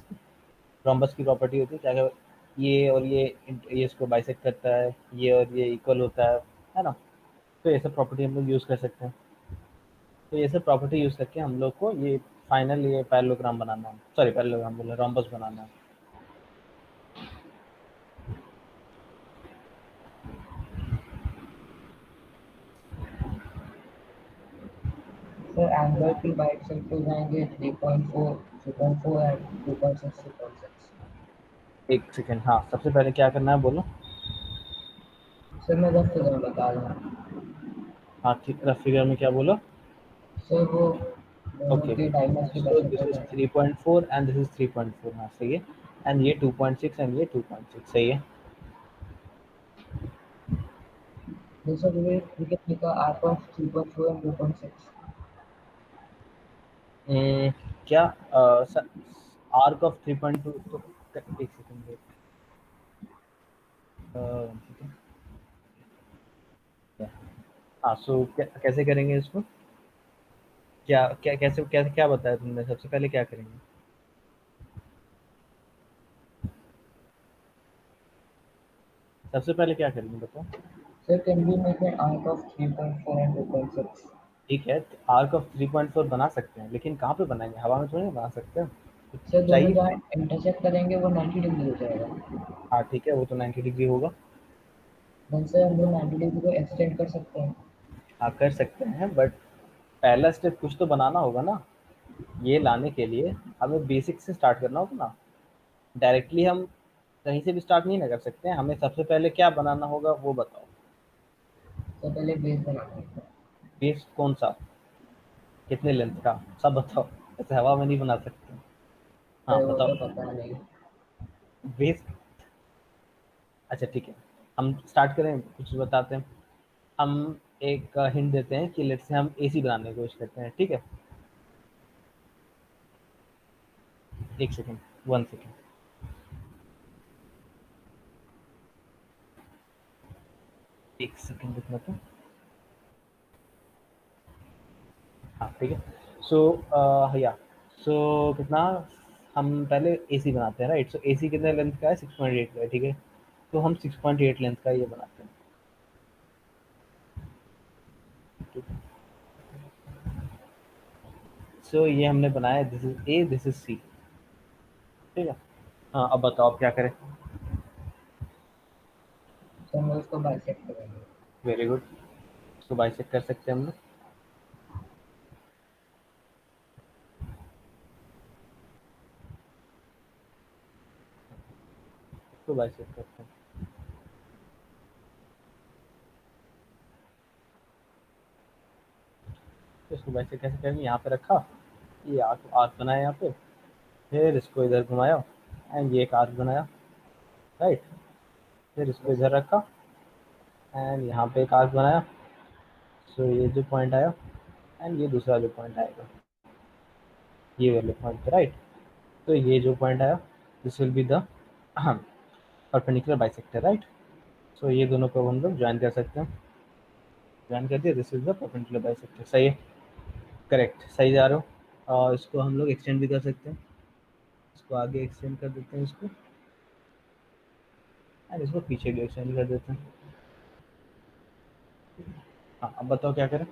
रोम्बस की प्रॉपर्टी होती है क्या क्या, ये और ये इसको बाइसेक्ट करता है, ये और ये इक्वल होता है ना। तो ये सब प्रॉपर्टी हम लोग यूज़ कर सकते हैं। तो ये सब प्रॉपर्टी यूज़ करके हम लोग को ये फाइनल ये पैरेललोग्राम बनाना है, सॉरी पैरेललोग्राम बोल रहे रोम्बस बनाना है। सर एंगल की बाइट सेक्टर हो जाएंगे 3.4, 3.4 एंड 2.6, 3.6। एक सेकेंड, हाँ सबसे पहले क्या करना है बोलो। सर मैं रफ फिगर बता रहा हूँ। हाँ ठीक, रफ फिगर में क्या बोलो। सर वो दोनों ओके, के डायमंड्स की सो बाइट दिस सेक्टर इज जाएंगे। 3.4 एंड दिस इज 3.4, हाँ सही है। एंड ये 2.6 एंड ये 2.6 सही है। दूसरा we can make a arc of 3.4 and 2.6. क्या आर्क ऑफ 3.2 तो एक सेकेंड वेट, ठीक है। हाँ सो कैसे करेंगे इसको, क्या क्या कैसे क्या क्या बताया तुमने, सबसे पहले क्या करेंगे। सबसे पहले क्या करेंगे बताओ। Sir, can we make an arc of 3.4 and 2.6? ठीक है, आर्क ऑफ 3.4 बना सकते हैं, लेकिन कहाँ पे बनाएंगे, हवा में थोड़ी ना बना सकते हैं, सर कुछ दोनों चाहिए। जहाँ इंटरसेक्ट करेंगे वो 90 डिग्री हो जाएगा। हाँ ठीक है, वो तो 90 डिग्री होगा। देन सर हम लोग 90 डिग्री को एक्सटेंड कर सकते हैं। हाँ कर सकते हैं, बट पहला स्टेप कुछ तो बनाना होगा ना। ये लाने के लिए हमें बेसिक से स्टार्ट करना होगा ना। डायरेक्टली हम कहीं से भी स्टार्ट नहीं ना कर सकते हैं, हमें सबसे पहले क्या बनाना होगा वो बताओ। तो पहले बेस बनाना है। बेस कौन सा, कितने लेंथ का, सब बताओ, ऐसे हवा में नहीं बना सकते। हाँ सर वो तो बताओ। पता नहीं। बेस, अच्छा ठीक है, हम स्टार्ट करें, कुछ बताते हैं। हम एक हिंट देते हैं कि लेट्स से हम एसी बनाने की कोशिश करते हैं, ठीक है। एक सेकेंड, 1 सेकेंड, एक सेकेंड रुकना तो। हाँ ठीक है। सो या सो कितना, हम पहले एसी बनाते हैं राइट। सो एसी कितने लेंथ का है, 6.8 का है, ठीक है। तो हम 6.8 लेंथ का ये बनाते हैं, ठीक है। सो ये हमने बनाया, this is A this is C, ठीक है। हाँ अब बताओ आप क्या करें। सर हम लोग उसको बाइसेक्ट करेंगे। वेरी गुड, इसको बाइसेक्ट कर सकते हैं हम लोग, इसको बाइसेक्ट करते हैं। तो इसको बाइसेक्ट कैसे करेंगे, यहाँ पे रखा, ये आर्क आर्क बनाया यहाँ पे, फिर इसको इधर घुमाया एंड ये एक आर्क बनाया, राइट। फिर इसको यस इधर सर। रखा एंड यहाँ पे एक आर्क बनाया। सो ये जो पॉइंट आया एंड ये दूसरा जो पॉइंट आएगा, ये वाले पॉइंट पे, राइट। तो ये जो पॉइंट आया, this will be the perpendicular bisector, right. So ये दोनों को हम लोग ज्वाइन कर सकते हैं, ज्वाइन कर दिया, this is the perpendicular bisector, सही है, करेक्ट, सही जा रहे हो। और इसको हम लोग एक्सटेंड भी कर सकते हैं, इसको आगे एक्सटेंड कर देते हैं इसको, एंड इसको पीछे भी एक्सटेंड कर देते हैं। हाँ अब बताओ क्या करें।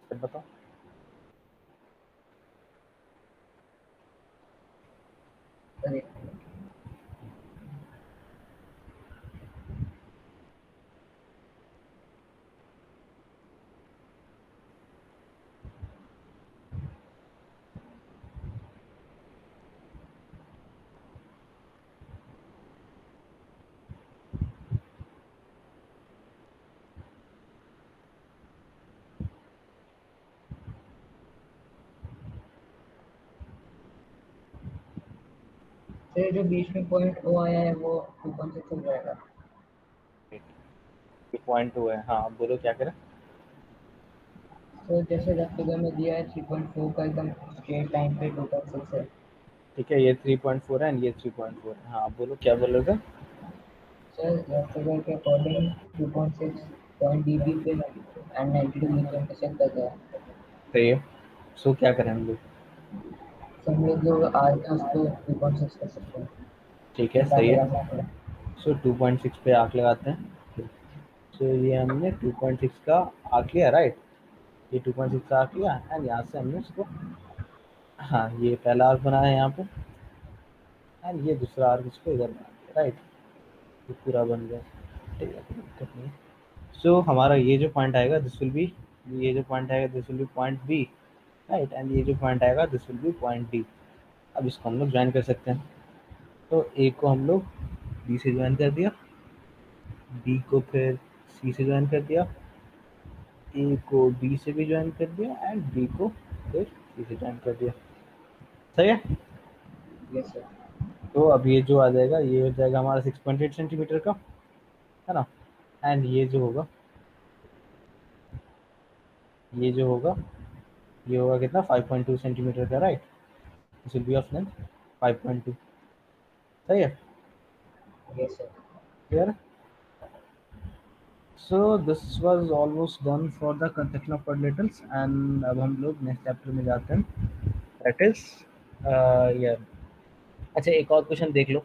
फिर बताओ। सर एक मिनट। सर ये जो बीच में पॉइंट ओ आया है वो 2.6 हो जाएगा। ये पॉइंट टू है, हाँ अब बोलो क्या करें। सर जैसे लेफ्ट फिगर में दिया है 3.4 का एकदम स्ट्रेट लाइन पे 2.6 है। ठीक है, ये 3.4 है एंड ये 3.4 है, हाँ आप बोलो क्या बोलोगे। सर लेफ्ट फिगर के अकॉर्डिंग 2.6 पॉइंट डी बी पे एंड 90 डिग्री पे इंटरसेक्ट करता है। सही है, सो क्या करें हम लोग? तो हम लोग जो आर है उसको 2.6 कर सकते हैं, ठीक है, बस सही आगे है। लगाना पड़ा। सो 2.6 पे आँख लगाते हैं। सो ये हमने 2.6 का आँख लिया, राइट। ये 2.6 का आँख लिया एंड यहाँ से हमने इसको, हाँ, ये पहला आर्क बनाया यहाँ पे एंड ये दूसरा आर्क इसको इधर बना दिया, राइट। ये पूरा बन गया, ठीक है, कोई दिक्कत नहीं है। सो हमारा ये जो पॉइंट आएगा दिस विल बी, ये जो पॉइंट आएगा this will be point B, right. And ये जो पॉइंट आएगा this will be point D. अब इसको हम लोग ज्वाइन कर सकते हैं। तो ए को हम लोग बी से ज्वाइन कर दिया, बी को फिर सी से ज्वाइन कर दिया, ए को बी से भी ज्वाइन कर दिया एंड बी को फिर सी से ज्वाइन कर दिया। सही है। Yes sir. तो अब ये जो आ जाएगा ये हो जाएगा हमारा 6.8 सेंटीमीटर का, है ना। एंड ये जो होगा कितना, 5.2 सेंटीमीटर का, right. This will B of length 5.2। सही है, yes sir. Clear. So this was almost done for the construction of quadrilaterals and अब हम लोग नेक्स्ट चैप्टर में जाते हैं, दैट इज ये। अच्छा, एक और क्वेश्चन देख लो,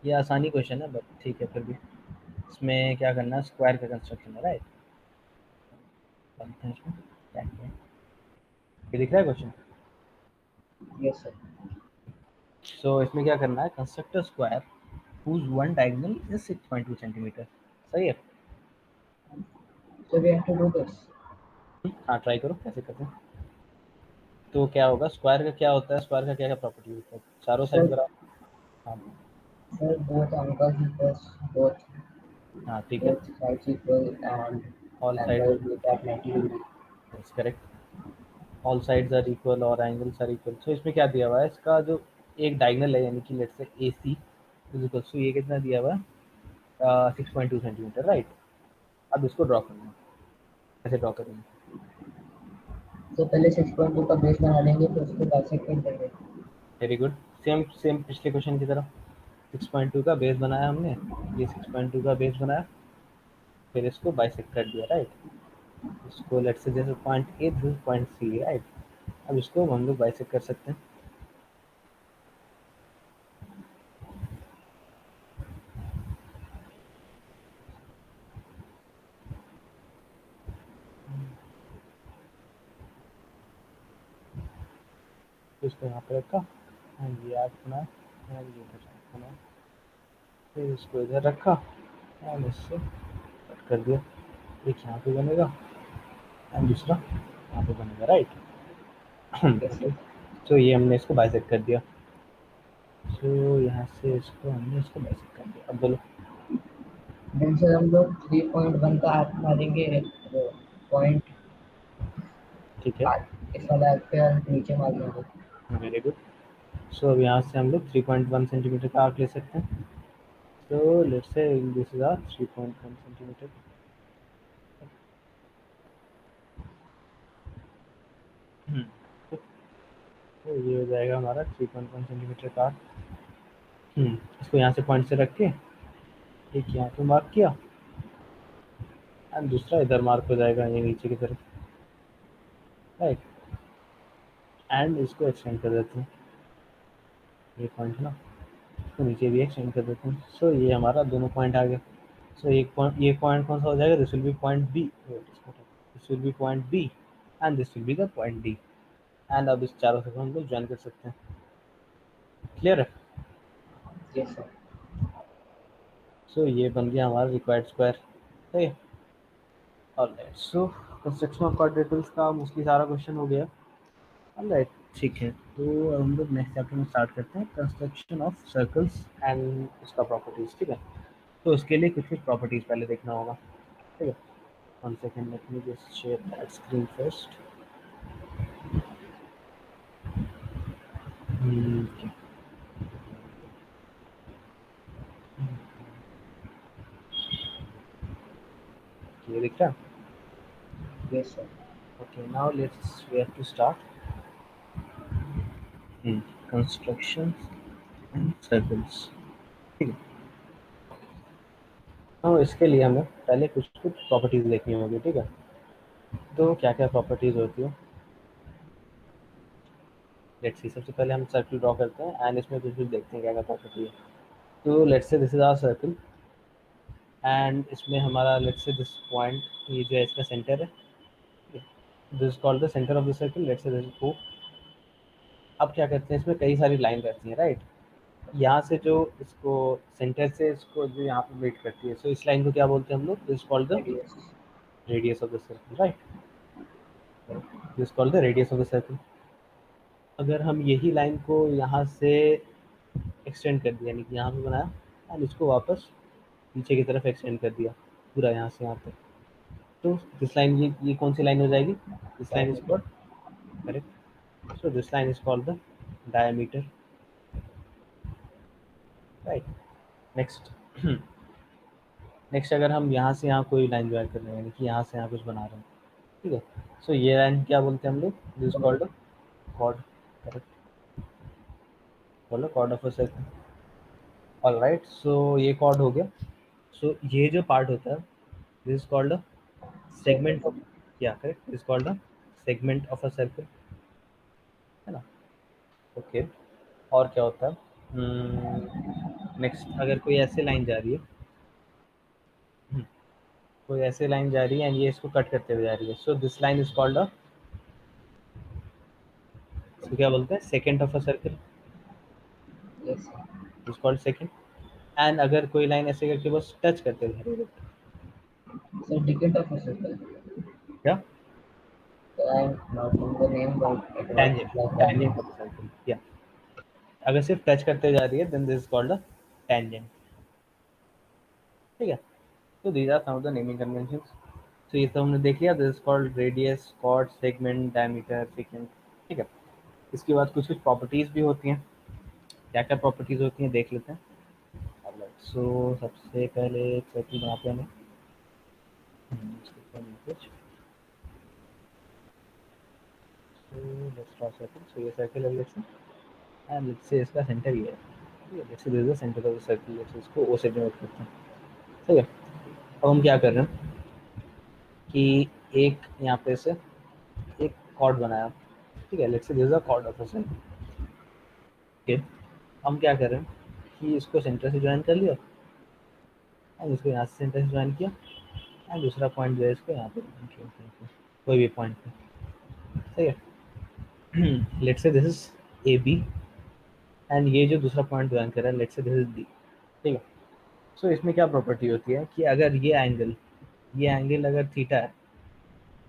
ये आसानी क्वेश्चन है बट ठीक है फिर भी। इसमें क्या करना है, स्क्वायर का कंस्ट्रक्शन है, राइट। बनते हैं इसमें, क्या किया है। ये दिख रहा है क्वेश्चन। Yes sir. सो इसमें क्या करना है, construct a square whose one diagonal is 6.2 centimetre. सही है। So we have to do this. हाँ, ट्राई करो कैसे करते हैं। तो क्या होगा, स्क्वायर का क्या होता है, स्क्वायर का क्या क्या प्रॉपर्टी होता है, चारों साइड Sir, बराबर। हाँ, sir, both angles equals both हाँ, ठीक है। both sides equal and all side, angle with that 90 degree. Yes correct. All sides are equal और एंगल्स आर इक्वल। सो इसमें क्या दिया हुआ है, इसका जो एक डायगोनल है यानी कि let's say A C is equal to, ये कितना दिया हुआ है 6.2 सेंटीमीटर, राइट। अब इसको ड्रॉ करना है, कैसे ड्रॉ करेंगे। तो पहले 6.2 का बेस बना लेंगे फिर उसको बाइसेक्ट कर देंगे। Very good. सेम सेम पिछले क्वेश्चन की तरह 6.2 का बेस बनाया हमने, ये 6.2 का बेस बनाया, फिर इसको बाइसेक्ट कर दिया, राइट। इसको लेट्स से जैसे point A this point C, right. अब इसको हम लोग बाइसेक्ट कर सकते हैं। तो इसको यहाँ पे रखा एंड ये आर्क बना एंड ये आर्क बना, फिर इसको इधर रखा एंड इससे कट कर दिया। एक यहाँ पे बनेगा एंड दूसरा यहाँ पे बनेगा, राइट। Yes okay. सर। तो ये हमने इसको बाइसेक्ट कर दिया। तो यहाँ से हमने इसको बाइसेक्ट कर दिया। अब बोलो। देन सर हम लोग 3.1 का आर्क मारेंगे, वो पॉइंट ठीक है, इस वाला आर्क पे और नीचे मार देंगे। Very good. सो अब यहाँ से हम लोग 3.1 सेंटीमीटर का आर्क ले सकते हैं। So let's say this is a 3.1 centimetre. तो ये हो जाएगा हमारा 3.1 सेंटीमीटर का arc। इसको यहाँ से पॉइंट से रख के एक यहाँ पे मार्क किया एंड दूसरा इधर मार्क हो जाएगा ये नीचे की तरफ, राइट। एंड इसको एक्सटेंड कर देते हैं, ये पॉइंट है ना, इसको नीचे भी एक्सटेंड कर देते हैं। सो ये हमारा दोनों पॉइंट आ गया। सो एक पॉइंट, ये पॉइंट कौन सा हो जाएगा, this will be point B, this will be point B and this will be the point D. And अब इस चारों से हम लोग ज्वाइन कर सकते हैं। क्लियर है। Yes sir. सो ये बन गया हमारा रिक्वायर्ड स्क्वायर। सही है। ऑलराइट, सो कंस्ट्रक्शन ऑफ क्वाड्रेटर्स का मोस्टली सारा क्वेश्चन हो गया। ऑलराइट, ठीक है। तो अब हम लोग नेक्स्ट चैप्टर में स्टार्ट करते हैं, कंस्ट्रक्शन ऑफ सर्कल्स एंड उसका प्रॉपर्टीज। ठीक है। तो उसके लिए कुछ कुछ प्रॉपर्टीज पहले देखना होगा। ठीक है। One second, let me just share that screen first. ये दिख रहा है। Yes sir. Okay, now let's we have to start construction and circles. ठीक है। तो इसके लिए हमें पहले कुछ कुछ प्रॉपर्टीज देखनी होगी। ठीक है। तो क्या क्या प्रॉपर्टीज होती है, लेट्स सी, सबसे पहले हम सर्कल ड्रॉ करते हैं एंड इसमें कुछ देखते हैं क्या क्या प्रॉपर्टी है। तो let's say this is our circle and इसमें हमारा लेट्स से दिस पॉइंट, ये जो है इसका सेंटर है, this called the centre of the circle, let's say this O। अब क्या करते हैं, इसमें कई सारी लाइन रहती हैं, राइट। यहाँ से जो इसको सेंटर से इसको जो यहाँ पे मीट करती है, सो इस लाइन को क्या बोलते हैं हम लोग, this called the radius. Radius of the circle, right. This called the radius of the circle. अगर हम यही लाइन को यहाँ से एक्सटेंड कर दिया, यानी कि यहाँ पे बनाया एंड इसको वापस पीछे की तरफ एक्सटेंड कर दिया पूरा यहाँ से यहाँ तक, तो दिस लाइन, ये कौन सी लाइन हो जाएगी, this line is Diameter. Called, correct, so this line is called the diameter, right. Next next अगर हम यहाँ से यहाँ कोई लाइन ज्वाइन कर रहे हैं, यानी कि यहाँ से यहाँ कुछ बना रहे हैं, ठीक है, सो ये लाइन क्या बोलते हैं हम लोग, दिस कॉल्ड कॉर्ड, करेक्ट, बोलो chord of a circle. Alright, so ये कॉर्ड हो गया। सो ये जो पार्ट होता है, this is called a segment Circle. Of, क्या correct, this called a segment of a circle, है ना। ओके, और क्या होता है, नेक्स्ट अगर कोई ऐसे लाइन जा रही है, कोई ऐसे लाइन जा रही है एंड ये इसको कट करते हुए जा रही है, so this line is called अ, इसको क्या बोलते हैं, second of a circle, Yes, sir. Is called second. And अगर कोई लाइन ऐसे करके बस टच करते हुए जा रही है, So decant of a circle. क्या, I'm not in the name, but it works tangent, like tangent tangent. Of a circle, या अगर सिर्फ टच करते जा रही है then this is called a tangent, ठीक है। तो these are some of the naming conventions. तो ये तो हमने देख लिया, this is called radius, chord, segment, diameter, secant, ठीक है। इसके बाद कुछ कुछ प्रॉपर्टीज भी होती हैं, क्या क्या प्रॉपर्टीज होती हैं देख लेते हैं। सो सबसे पहले एक सर्कल बनाते हैं हमें, इसके ऊपर नहीं कुछ, सो लेट्स ड्रॉ सर्कल, सो ये सर्कल है लेट्स से, एंड लेट्स से इसका सेंटर ये है, ठीक है, let's say this is the centre of the circle, let's say इसको ओ से डिनोट करते हैं, ठीक है। अब हम क्या कर रहे हैं कि एक यहाँ पे से एक कॉर्ड बनाया, ठीक है, let's say this is the chord of a circle, okay. हम क्या कर रहे हैं कि इसको सेंटर से ज्वाइन कर लिया एंड इसको यहाँ से सेंटर से ज्वाइन किया एंड दूसरा पॉइंट जो है इसको यहाँ पे join किया, कोई भी पॉइंट पे, ठीक है। Let's say this is A B and ये जो दूसरा पॉइंट ज्वाइन कर रहा है let's say this is D, ठीक है। सो इसमें क्या प्रॉपर्टी होती है कि अगर ये एंगल अगर थीटा है,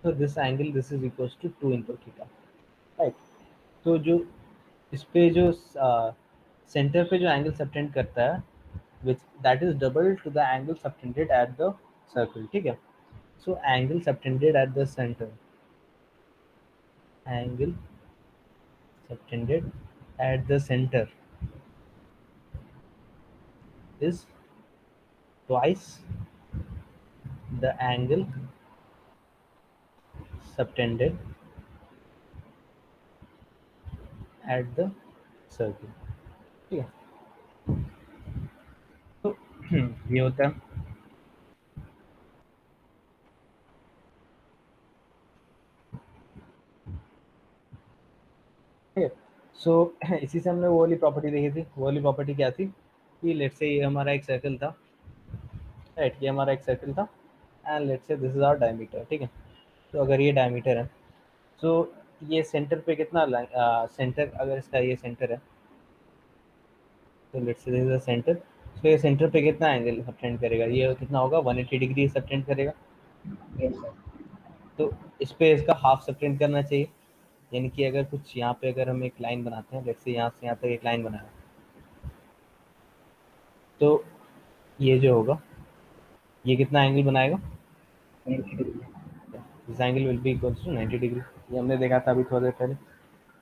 तो this angle this is equals to 2 into theta, right. तो जो इस पे जो सेंटर पे जो एंगल सबटेंड करता है, which that is double two the angle subtended at the circle, ठीक है। So angle subtended at the centre, angle subtended at the center is twice the angle subtended at the circle, ठीक है। तो ये होता है, ठीक है। सो इसी से हमने वो वाली प्रॉपर्टी देखी थी, वो वाली प्रॉपर्टी क्या थी कि लेट्स से ये हमारा एक सर्कल था, राइट, ये हमारा एक सर्कल था and let's say this is our diameter, ठीक है। तो अगर ये डायमीटर है, तो ये सेंटर पे कितना सेंटर, अगर इसका ये सेंटर है, तो let's say this is the centre, तो ये सेंटर पे कितना एंगल सबटेंड करेगा, ये कितना होगा, 180 डिग्री सबटेंड करेगा। Yes, sir. तो इस पे इसका हाफ सबटेंड करना चाहिए, यानी कि अगर कुछ यहाँ पे अगर हम एक लाइन बनाते हैं, जैसे यहाँ से यहाँ तक एक लाइन बनाया, तो ये जो होगा ये कितना एंगल बनाएगा, 90 degree. This angle will be equals to 90 degree. ये हमने देखा था अभी थोड़ी देर पहले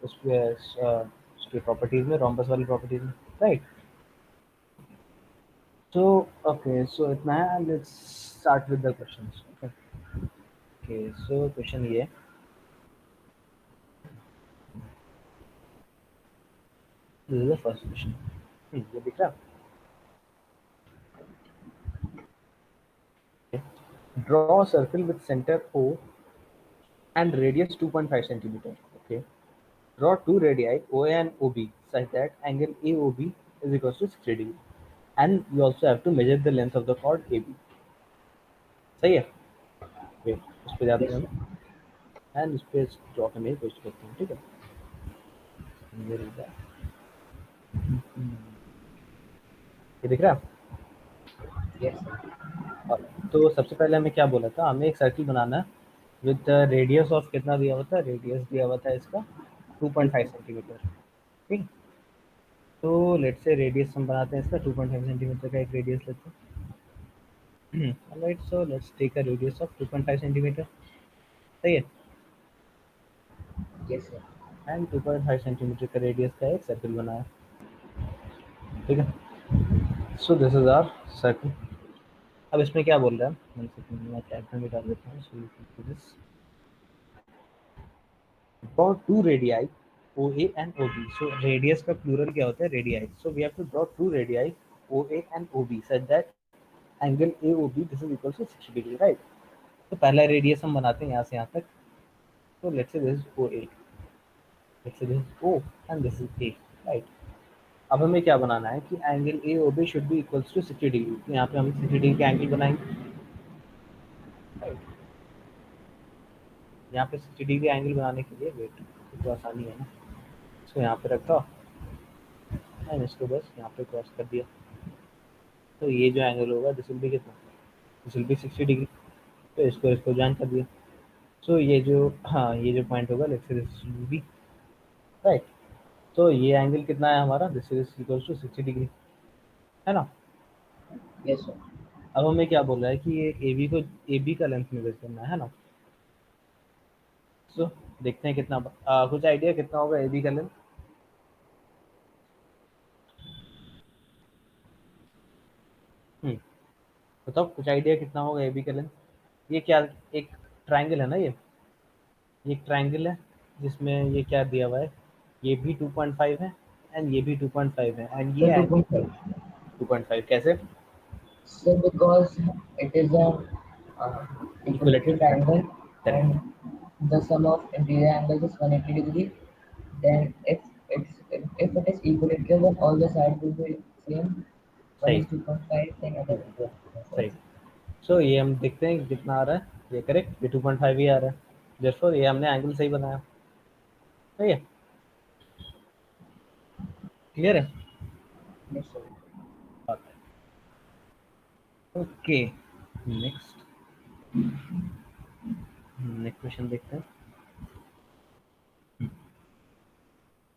उसके प्रॉपर्टीज में, रोम्बस वाली प्रॉपर्टीज में, राइट। तो ओके, सो इतना है, let's start with the questions. Okay, so question ये है, this is the first question, ये दिख रहा है, draw circle with centre O and radius 2.5 centimeter, okay, Draw two radii OA and OB such that angle AOB is equals to 60 degree. And you also have to measure the length of the chord AB. सही है? Wait, उस पे जाते Yes, हैं sir. हम and इस पे draw करने की कोशिश करते हैं, ठीक है? ये दिख रहा है? Yes, sir. तो सबसे पहले हमें क्या बोला था, हमें एक सर्किल बनाना है विद रेडियस ऑफ कितना दिया हुआ था, रेडियस दिया हुआ था इसका 2.5 सेंटीमीटर, ठीक। तो लेट्स से रेडियस हम बनाते हैं इसका 2.5 सेंटीमीटर का एक रेडियस लेते हैं। Alright, so let's take a radius of 2.5 centimetre, सही है? Yes, sir. एंड 2.5 सेंटीमीटर का रेडियस का एक सर्किल बनाया, ठीक है? So this is our circle. अब इसमें क्या बोल रहा है, 1 सेकंड मैं डायग्राम में डाल देता हूँ। So this draw two radii OA and OB. So radius का plural क्या होता है, radii. So we have to draw two radii OA and OB such that angle AOB this is equal to 60 degree, right? तो पहला radius हम बनाते हैं यहाँ से यहाँ तक। तो let's say this is OA, let's say this is O and this is A, right? अब हमें क्या बनाना है कि angle AOB should be equals to 60 degree. तो यहाँ पे हम 60 डिग्री का एंगल बनाएंगे, right? यहाँ पे 60 डिग्री एंगल बनाने के लिए वेट तो आसानी है ना, इसको यहाँ पे रखा एंड इसको बस यहाँ पे क्रॉस कर दिया। तो ये जो एंगल होगा दिस विल बी कितना, दिस विल बी 60 डिग्री। तो इसको ज्वाइन कर दिया। सो ये जो, हाँ, ये जो पॉइंट होगा let's say this will B, right. तो ये एंगल कितना है हमारा, this is equal to 60 degree, है ना? Yes, sir. अब हमें क्या बोल रहा है कि ये ए बी का लेंथ मेजर करना है ना? सो देखते हैं कितना, कुछ आइडिया कितना होगा ए बी का लेंथ? बताओ कुछ आइडिया कितना होगा ए बी का लेंथ? ये क्या, एक ट्राइंगल है ना, ये एक ट्राइंगल है जिसमें ये क्या दिया हुआ है, ये भी 2.5 है एंड ये भी 2.5 है एंड Sir, ये एंगल 2.5. 2.5 कैसे? So because it is a uh, equilateral equilateral triangle, triangle correct. and the sum of interior angles is 180 degree, then if it is equilateral then all the sides will be same. One सही। is 2.5, then other is सही। 2.5. सो ये हम देखते हैं कि कितना आ रहा है, ये करेक्ट, ये 2.5 ही आ रहा है, जस्ट ये हमने एंगल सही बनाया, सही है? क्लियर है? Yes, sir. Okay, next next question देखते हैं।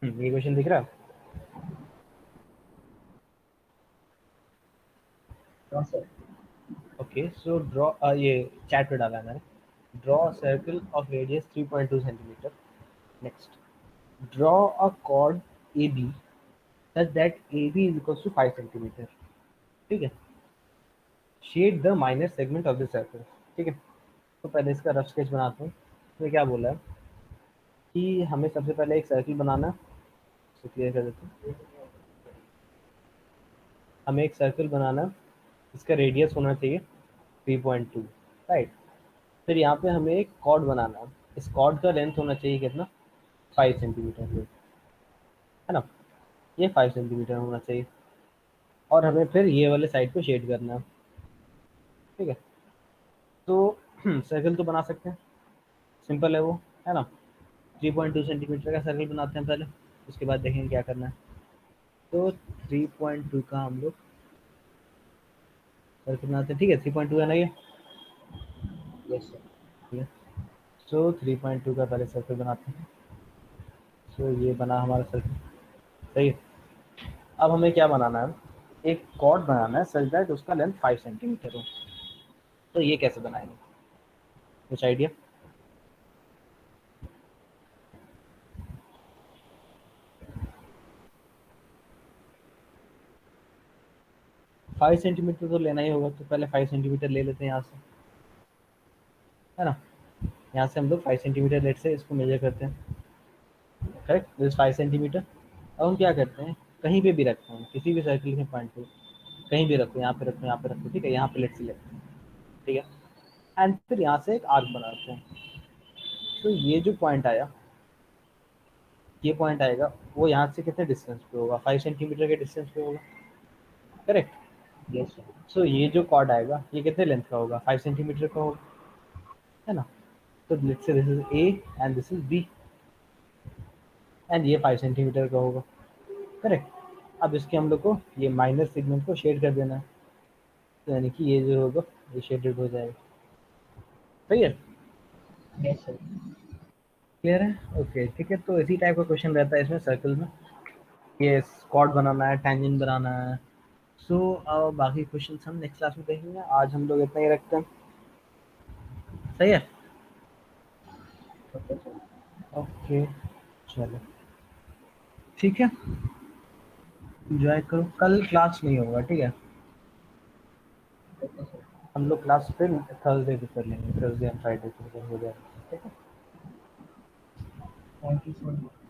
ये क्वेश्चन दिख रहा है? No, sir. Okay, so draw, ये चैट पे डाला है मैंने, draw circle of radius 3.2 centimetre. Next, draw a chord A B such that A B is equal to 5 centimetre, ठीक है? Shade the minor segment of the circle, ठीक है? तो पहले इसका रफ स्केच बनाते हैं। तो क्या बोला है कि हमें सबसे पहले एक सर्कल बनाना है, इसे क्लियर कर देते हैं। हमें एक सर्कल बनाना है, इसका रेडियस होना चाहिए 3.2, राइट। फिर यहाँ पे हमें एक कॉर्ड बनाना है, इस कॉर्ड का लेंथ होना चाहिए कितना, 5 सेंटीमीटर, है ना? ये 5 सेंटीमीटर होना चाहिए और हमें फिर ये वाले साइड को शेड करना है, ठीक है? तो सर्कल तो बना सकते हैं, सिंपल है वो, है ना? 3.2 सेंटीमीटर का सर्कल बनाते हैं पहले, उसके बाद देखेंगे क्या करना है। तो 3.2 का हम लोग सर्कल बनाते हैं, ठीक है? 3.2 है ना ये, Yes, sir. ठीक है? सो 3.2 का पहले सर्कल बनाते हैं। सो ये बना हमारा सर्कल, सही है? अब हमें क्या बनाना है, एक कॉर्ड बनाना है सच दैट उसका लेंथ 5 सेंटीमीटर हो। तो ये कैसे बनाएंगे, कुछ आइडिया? 5 सेंटीमीटर तो लेना ही होगा, तो पहले 5 सेंटीमीटर ले लेते हैं यहाँ से, है ना? यहाँ से हम लोग 5 सेंटीमीटर लेट से इसको मेजर करते हैं, करेक्ट, दिस 5 सेंटीमीटर। अब हम क्या करते हैं, कहीं पे भी रखते हैं, किसी भी सर्किल के पॉइंट पे कहीं भी रखो, यहाँ पे रखो, यहाँ पे रखो, ठीक है? यहाँ पे लेट से लेते हैं, ठीक है? एंड फिर यहाँ से एक आर्क बनाते हैं। तो ये जो पॉइंट आया, ये पॉइंट आएगा वो यहाँ से कितने डिस्टेंस पे होगा, 5 सेंटीमीटर के डिस्टेंस पे होगा, करेक्ट। Yes, sir. सो ये जो कॉर्ड आएगा ये कितने लेंथ का होगा, 5 सेंटीमीटर का होगा, है ना। तो let's say this is A and this is B and ये 5 सेंटीमीटर का होगा, करेक्ट। अब इसके हम लोग को ये माइनर सेगमेंट को शेड कर देना है, तो यानी कि ये जो होगा ये शेडेड हो जाएगा, सही है, Yes, sir. क्लियर है, ओके ठीक है। तो इसी टाइप का क्वेश्चन रहता है इसमें सर्कल में, ये स्क्वाड बनाना है, टेंजेंट बनाना है। सो बाकी क्वेश्चन हम नेक्स्ट क्लास में देखेंगे, आज हम लोग इतना ही रखते हैं, सही है, Okay, sir. ओके चलो ठीक है, एंजॉय करो, कल क्लास नहीं होगा, ठीक है। Okay, sir. हम लोग क्लास फिर थर्सडे को कर लेंगे, थर्सडे एंड फ्राइडे को हो जाएगा, ठीक है। Thank you so much.